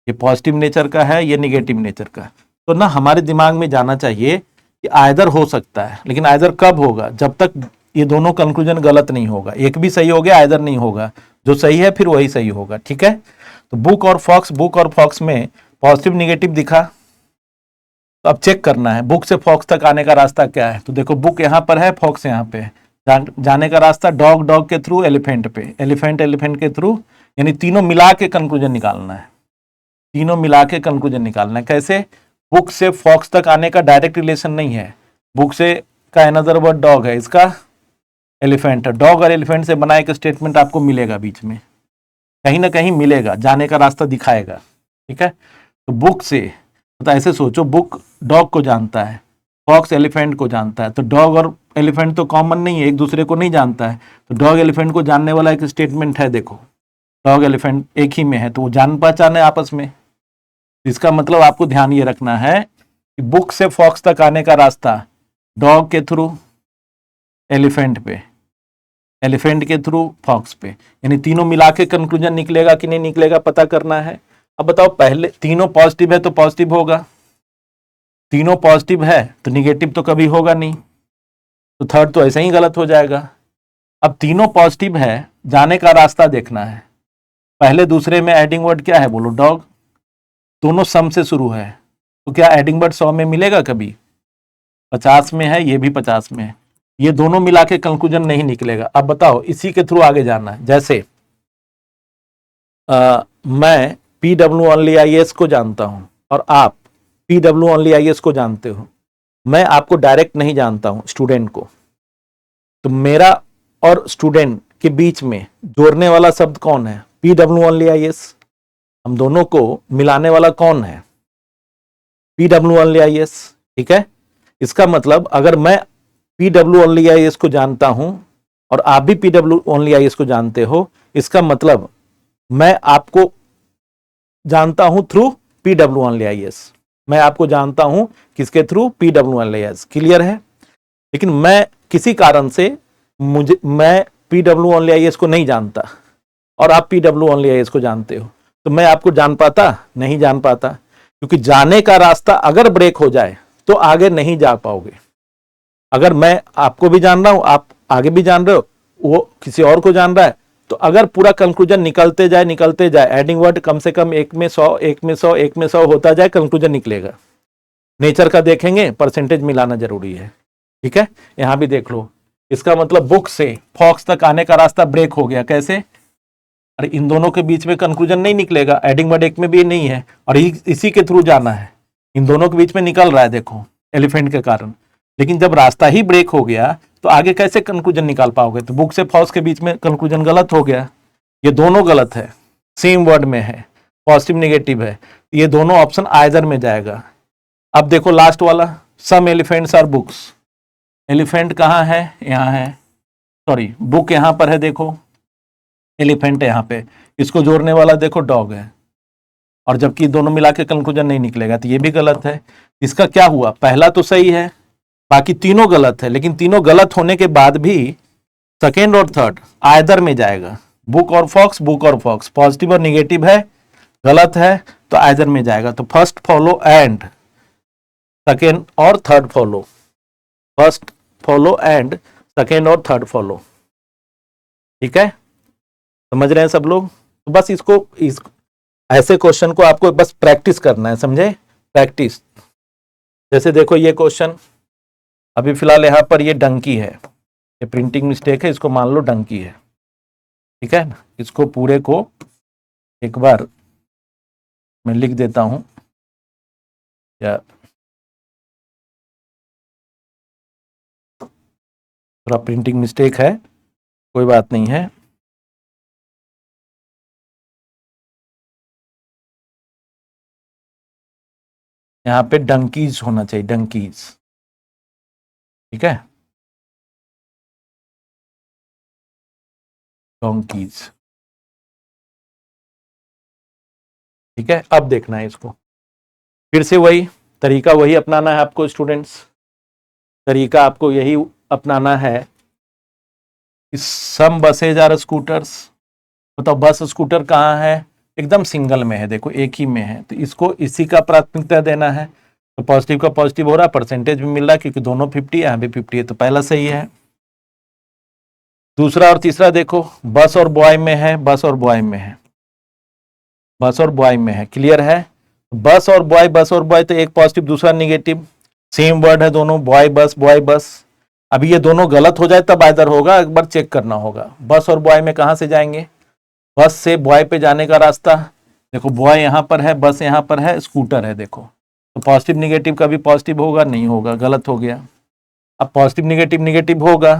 Speaker 1: ये पॉजिटिव नेचर का है, ये निगेटिव नेचर का। तो ना हमारे दिमाग में जाना चाहिए कि आइदर हो सकता है, लेकिन आइदर कब होगा? जब तक ये दोनों कंक्लूजन गलत नहीं होगा। एक भी सही हो गया, आइदर नहीं होगा, जो सही है फिर वही सही होगा। ठीक है, तो बुक और फॉक्स में पॉजिटिव निगेटिव दिखा, तो अब चेक करना है बुक से फॉक्स तक आने का रास्ता क्या है। तो देखो बुक यहां पर है, फॉक्स यहां पे है, जाने का रास्ता डॉग के थ्रू, एलिफेंट पे, एलिफेंट के थ्रू, यानी तीनों मिला के कंक्लूजन निकालना है। तीनों मिला के कंक्लूजन निकालना है। कैसे? बुक से फॉक्स तक आने का डायरेक्ट रिलेशन नहीं है, बुक से का अनदर वर्ड डॉग है, इसका एलिफेंट है। डॉग और एलिफेंट से बना एक स्टेटमेंट आपको मिलेगा, बीच में कहीं ना कहीं मिलेगा, जाने का रास्ता दिखाएगा। ठीक है, तो बुक से, तो ऐसे सोचो बुक डॉग को जानता है, फॉक्स एलिफेंट को जानता है, तो डॉग और एलिफेंट तो कॉमन नहीं है, एक दूसरे को नहीं जानता है, तो डॉग एलिफेंट को जानने वाला एक स्टेटमेंट है। देखो डॉग एलिफेंट एक ही में है, तो वो जान पहचान है आपस में। इसका मतलब आपको ध्यान ये रखना है कि बुक से फॉक्स तक आने का रास्ता डॉग के थ्रू एलिफेंट पे, एलिफेंट के थ्रू फॉक्स पे, यानी तीनों मिला के कंक्लूजन निकलेगा कि नहीं निकलेगा पता करना है। अब बताओ, पहले तीनों पॉजिटिव है तो पॉजिटिव होगा, तीनों पॉजिटिव है तो निगेटिव तो कभी होगा नहीं, तो थर्ड तो ऐसे ही गलत हो जाएगा। अब तीनों पॉजिटिव है, जाने का रास्ता देखना है। पहले दूसरे में एडिंग वर्ड क्या है बोलो? डॉग। दोनों सम से शुरू है, तो क्या एडिंग वर्ड 100 में मिलेगा कभी? 50 में है, ये भी 50 में है, ये दोनों मिला के कंक्लूजन नहीं निकलेगा। अब बताओ इसी के थ्रू आगे जाना है। जैसे मैं PWOnlyIS को जानता हूं और आप PWOnlyIS को जानते हो, मैं आपको डायरेक्ट नहीं जानता हूं, स्टूडेंट को, तो मेरा और स्टूडेंट के बीच में जोड़ने वाला शब्द कौन है? PWOnlyIS। हम दोनों को मिलाने वाला कौन है? PWOnlyIS। ठीक है, इसका मतलब अगर मैं PWOnlyIS को जानता हूं और आप भी PWOnlyIS को जानते हो, इसका मतलब मैं आपको जानता हूं थ्रू PWOnlyIS। मैं आपको जानता हूं किसके थ्रू? PWOnlyIS। क्लियर है? लेकिन मैं किसी कारण से मैं PWOnlyIS को नहीं जानता और आप PWOnlyIS को जानते हो, तो मैं आपको जान पाता? नहीं जान पाता, क्योंकि जाने का रास्ता अगर ब्रेक हो जाए तो आगे नहीं जा पाओगे। अगर मैं आपको भी जान रहा हूं, आप आगे भी जान रहे हो, वो किसी और को जान रहा है, तो अगर पूरा कंक्लूजन निकलते जाए, एडिंग वर्ड कम से कम एक में 100, एक में 100, एक में 100 होता जाए, कंक्लूजन निकलेगा। नेचर का देखेंगे, परसेंटेज मिलाना जरूरी है। ठीक है, यहां भी देख लो, इसका मतलब बुक से फॉक्स तक आने का रास्ता ब्रेक हो गया। कैसे? अरे इन दोनों के बीच में कंक्लूजन नहीं निकलेगा, एडिंग वर्ड एक में भी नहीं है और इसी के थ्रू जाना है। इन दोनों के बीच में निकल रहा है, देखो एलिफेंट के कारण। लेकिन जब रास्ता ही ब्रेक हो गया तो आगे कैसे कंक्लूजन निकाल पाओगे? तो बुक से फॉक्स के बीच में कंक्लूजन गलत हो गया। ये दोनों गलत है, सेम वर्ड में है, पॉजिटिव नेगेटिव है, ये दोनों ऑप्शन आइदर में जाएगा। अब देखो लास्ट वाला, सम एलिफेंट्स आर बुक्स। एलिफेंट कहाँ है? यहाँ है, सॉरी बुक यहाँ पर है, देखो एलिफेंट है यहाँ पे, इसको जोड़ने वाला देखो डॉग है, और जबकि दोनों मिला के कंक्लूजन नहीं निकलेगा, तो ये भी गलत है। इसका क्या हुआ? पहला तो सही है, बाकी तीनों गलत है, लेकिन तीनों गलत होने के बाद भी सेकेंड और थर्ड आइदर में जाएगा। बुक और फॉक्स, बुक और फॉक्स, पॉजिटिव और निगेटिव है, गलत है तो आइदर में जाएगा। तो फर्स्ट फॉलो एंड सेकेंड और third follow, first follow and second और थर्ड फॉलो। ठीक है, समझ रहे हैं सब लोग? तो बस इस ऐसे क्वेश्चन को आपको बस प्रैक्टिस करना है, समझे? प्रैक्टिस। जैसे देखो ये क्वेश्चन अभी फिलहाल यहाँ पर ये डंकी है, ये प्रिंटिंग मिस्टेक है, इसको मान लो डंकी है। ठीक है ना, इसको पूरे को एक बार मैं लिख देता हूं, या थोड़ा प्रिंटिंग मिस्टेक है, कोई बात नहीं है। यहाँ पे डंकीज होना चाहिए, डंकीज। ठीक है, डोंकीज। ठीक है, अब देखना है इसको, फिर से वही तरीका वही अपनाना है आपको स्टूडेंट्स। तरीका आपको यही अपनाना है कि सम बसेज आर स्कूटर्स। बताओ बस स्कूटर कहाँ है? एकदम सिंगल में है, देखो एक ही में है, तो इसको इसी का प्राथमिकता देना है। तो पॉजिटिव का पॉजिटिव हो रहा है, परसेंटेज भी मिल रहा है क्योंकि दोनों 50 है, यहाँ भी 50 है, तो पहला सही है। दूसरा और तीसरा देखो, बस और बॉय में है, बस और बॉय में है, बस और बॉय में है, क्लियर है? बस और बॉय, बस और बॉय, तो एक पॉजिटिव दूसरा निगेटिव, सेम वर्ड है दोनों, बॉय बस बॉय बस। अभी ये दोनों गलत हो जाए तब आइदर होगा, एक बार चेक करना होगा। बस और बॉय में कहाँ से जाएंगे? बस से बॉय पे जाने का रास्ता, देखो बॉय यहाँ पर है, बस यहाँ पर है, स्कूटर है, देखो तो पॉजिटिव निगेटिव का भी पॉजिटिव होगा, नहीं होगा, गलत हो गया। अब पॉजिटिव निगेटिव निगेटिव होगा,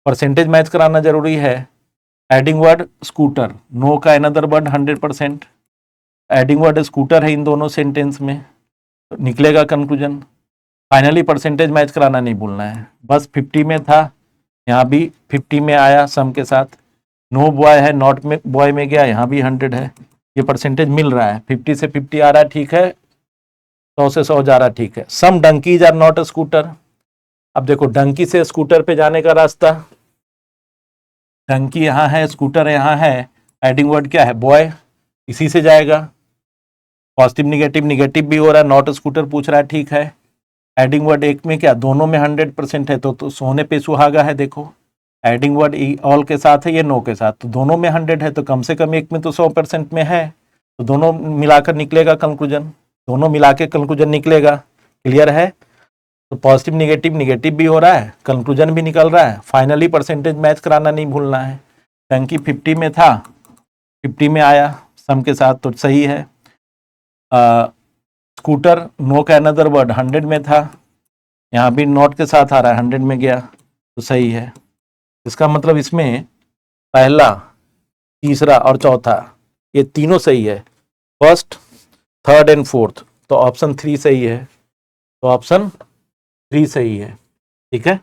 Speaker 1: परसेंटेज मैच कराना जरूरी है। एडिंग वर्ड स्कूटर, नो का another word 100%, adding word scooter है इन दोनों सेंटेंस में, तो निकलेगा कंक्लूजन। फाइनली परसेंटेज मैच कराना नहीं भूलना है। बस 50 में था, यहाँ भी 50 में आया सम के साथ, नो बॉय है, नॉट में बॉय में गया, यहाँ भी 100 है, ये परसेंटेज मिल रहा है, 50 से 50 आ रहा है, ठीक है, 100 से 100 जा रहा है, ठीक है। Some donkeys are not a scooter. अब देखो डंकी से स्कूटर पे जाने का रास्ता, डंकी यहाँ है, स्कूटर यहाँ है, एडिंग वर्ड क्या है? बॉय, इसी से जाएगा। पॉजिटिव निगेटिव निगेटिव भी हो रहा है, नॉट स्कूटर पूछ रहा है, ठीक है। एडिंग वर्ड एक में क्या? दोनों में 100% है, तो सोने पे सुहागा है, देखो एडिंग वर्ड ऑल के साथ है, ये नो के साथ, तो दोनों में 100 है, तो कम से कम एक में तो 100% में है, तो दोनों मिलाकर निकलेगा कंक्लूजन, दोनों मिला के कंक्लूजन निकलेगा। क्लियर है? तो पॉजिटिव निगेटिव निगेटिव भी हो रहा है, कंक्लूजन भी निकल रहा है, फाइनली परसेंटेज मैच कराना नहीं भूलना है। टंकी 50 में था, 50 में आया सम के साथ, तो सही है। स्कूटर नो का अनदर वर्ड 100 में था, यहाँ भी नॉट के साथ आ रहा है, 100 में गया, तो सही है। इसका मतलब इसमें पहला, तीसरा और चौथा ये तीनों सही है, फर्स्ट थर्ड एंड फोर्थ, तो ऑप्शन 3 सही है, तो ऑप्शन 3 सही है। ठीक है,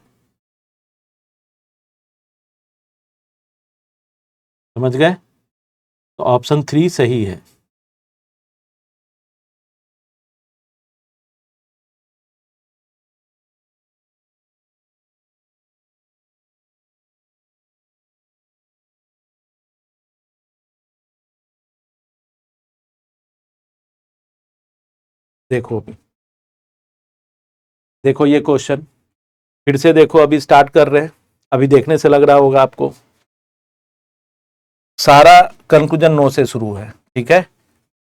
Speaker 1: समझ गए? तो ऑप्शन 3 सही है। देखो देखो ये क्वेश्चन फिर से देखो, अभी स्टार्ट कर रहे हैं, अभी देखने से लग रहा होगा आपको सारा कंक्लूजन नो से शुरू है, ठीक है।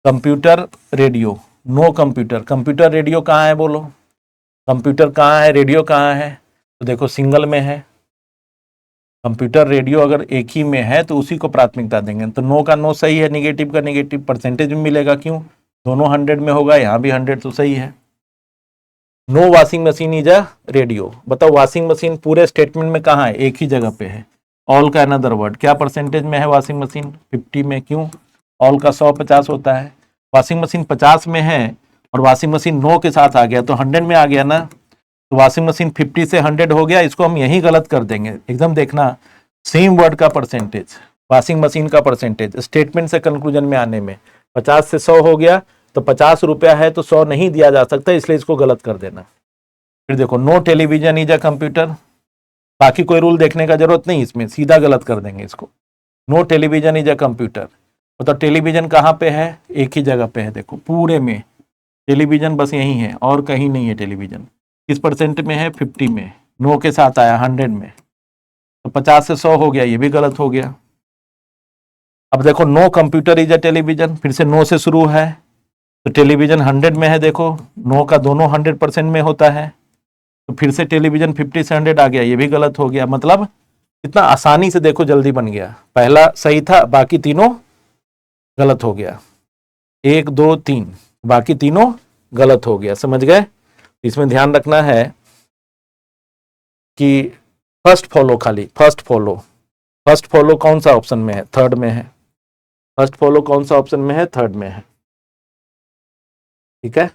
Speaker 1: Computer radio, no computer. Computer radio कहाँ है बोलो, कंप्यूटर कहाँ है, रेडियो कहाँ है, तो देखो सिंगल में है। कंप्यूटर रेडियो अगर एक ही में है तो उसी को प्राथमिकता देंगे। तो नो का नो सही है, निगेटिव का निगेटिव, परसेंटेज में मिलेगा, क्यों, दोनों 100 में होगा, यहाँ भी 100, तो सही है। No washing machine is a radio. बताओ वॉशिंग मशीन पूरे स्टेटमेंट में कहाँ है, एक ही जगह पे है। ऑल का अनदर वर्ड, क्या परसेंटेज में है वॉशिंग मशीन, 50 में, क्यों, ऑल का 100 50 होता है। वॉशिंग मशीन 50 में है और वॉशिंग मशीन नो के साथ आ गया तो 100 में आ गया ना, तो वॉशिंग मशीन 50 से 100 हो गया। इसको हम यही गलत कर देंगे, एकदम देखना, सेम वर्ड का परसेंटेज, वॉशिंग मशीन का परसेंटेज स्टेटमेंट से कंक्लूजन में आने में 50 से 100 हो गया, तो 50 रुपया है तो 100 नहीं दिया जा सकता, इसलिए इसको गलत कर देना। फिर देखो no television is a computer, बाकी कोई रूल देखने का जरूरत नहीं, इसमें सीधा गलत कर देंगे इसको। No television is a computer, मतलब टेलीविजन कहाँ पे है, एक ही जगह पे है, देखो पूरे में टेलीविजन बस यही है और कहीं नहीं है टेलीविजन। किस परसेंट में है, 50 में, नो के साथ आया 100 में, तो 50 से 100 हो गया, ये भी गलत हो गया। अब देखो no computer is a television, फिर से नो से शुरू है, तो टेलीविजन 100 में है, देखो नो का दोनों 100% में होता है, तो फिर से टेलीविजन 50 से 100 आ गया, ये भी गलत हो गया। मतलब इतना आसानी से देखो जल्दी बन गया, पहला सही था, बाकी तीनों गलत हो गया, 1 2 3, बाकी तीनों गलत हो गया, समझ गए। इसमें ध्यान रखना है कि फर्स्ट फॉलो, खाली फर्स्ट फॉलो, फर्स्ट फॉलो कौन सा ऑप्शन में है, थर्ड में है, फर्स्ट फॉलो कौन सा ऑप्शन में है, थर्ड में है, ठीक है।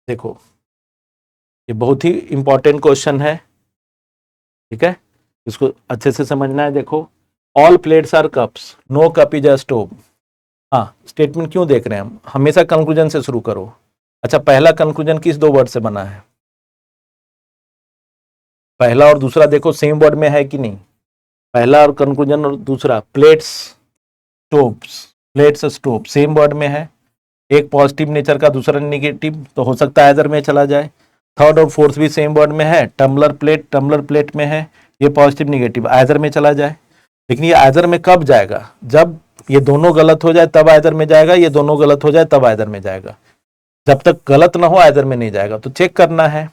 Speaker 1: देखो ये बहुत ही इंपॉर्टेंट क्वेश्चन है, ठीक है, इसको अच्छे से समझना है। देखो all plates are cups, no cup is a stove. हाँ, स्टेटमेंट क्यों देख रहे हैं हम, हमेशा कंक्लूजन से शुरू करो। अच्छा, पहला कंक्लूजन किस दो वर्ड से बना है, पहला और दूसरा देखो सेम वर्ड में है कि नहीं, पहला और कंक्लूजन और दूसरा, plates stoves, plates stove same word में है, एक पॉजिटिव नेचर का दूसरा नेगेटिव, तो हो सकता है इधर में चला जाए। थर्ड और फोर्थ भी सेम वर्ड में है, टम्बलर प्लेट में है, ये पॉजिटिव नेगेटिव आइदर में चला जाए। लेकिन ये आइदर में कब जाएगा, जब ये दोनों गलत हो जाए तब आइदर में जाएगा, ये दोनों गलत हो जाए तब आइदर में जाएगा, जब तक गलत ना हो आइदर में नहीं जाएगा। तो चेक करना है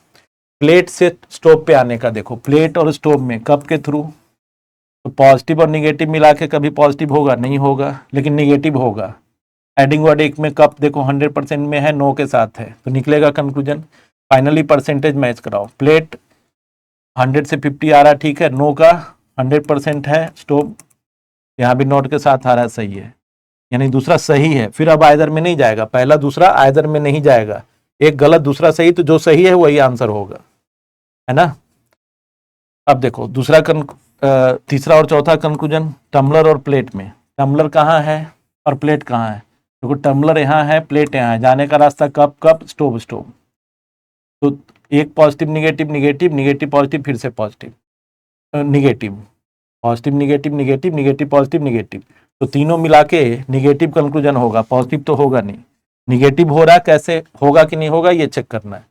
Speaker 1: प्लेट से स्टोव पे आने का, देखो प्लेट और स्टोव में कब के थ्रू, तो पॉजिटिव और निगेटिव मिला के कभी पॉजिटिव होगा नहीं होगा, लेकिन निगेटिव होगा। एडिंग वर्ड एक में कप देखो 100% में है, नो के साथ है, तो निकलेगा कंक्लूजन। फाइनली परसेंटेज मैच कराओ, प्लेट 100 से 50 आ रहा है, ठीक है, नो का 100% है, स्टोव यहाँ भी नोट के साथ आ रहा है, सही है, यानी दूसरा सही है। फिर अब आइदर में नहीं जाएगा, पहला दूसरा आइदर में नहीं जाएगा, एक गलत दूसरा सही, तो जो सही है वही आंसर होगा, है ना। अब देखो दूसरा तीसरा और चौथा कंक्लूजन, टम्बलर और प्लेट में, टम्बलर कहाँ है और प्लेट कहाँ है, देखो टम्बलर यहाँ है, प्लेट यहाँ है, जाने का रास्ता कप स्टोव, तो एक positive negative negative negative positive, फिर से positive negative, positive negative negative negative positive negative, तो तीनों मिला के निगेटिव कंक्लूजन होगा, पॉजिटिव तो होगा नहीं। निगेटिव हो रहा, कैसे होगा कि नहीं होगा ये चेक करना है।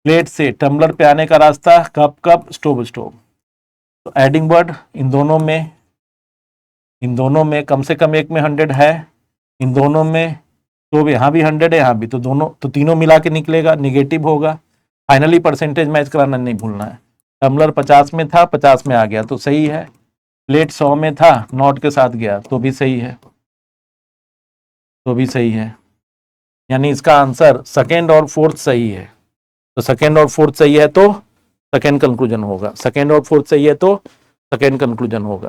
Speaker 1: प्लेट से टम्बलर पे आने का रास्ता कप स्टोव, तो एडिंग वर्ड इन दोनों में कम से कम एक में 100 है, इन दोनों में, तो यहाँ भी 100 है, यहाँ भी, तो दोनों, तो तीनों मिला के निकलेगा, निगेटिव होगा। फाइनली परसेंटेज मैच कराना नहीं भूलना है, टम्बलर 50 में था, 50 में आ गया तो सही है, प्लेट 100 में था, नॉट के साथ गया तो भी सही है, यानी इसका आंसर सेकेंड और फोर्थ सही है। तो सेकेंड और फोर्थ सही है तो सेकेंड कंक्लूजन होगा, सेकेंड और फोर्थ सही है तो सेकेंड कंक्लूजन होगा।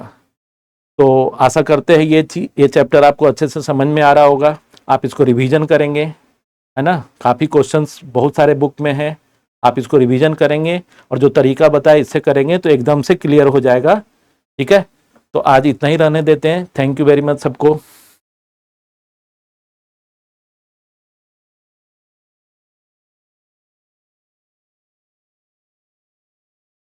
Speaker 1: तो आशा करते हैं ये चैप्टर आपको अच्छे से समझ में आ रहा होगा, आप इसको रिवीजन करेंगे, है ना, काफ़ी क्वेश्चंस बहुत सारे बुक में है, आप इसको रिवीजन करेंगे और जो तरीका बताया इससे करेंगे तो एकदम से क्लियर हो जाएगा, ठीक है। तो आज इतना ही रहने देते हैं, थैंक यू वेरी मच सबको।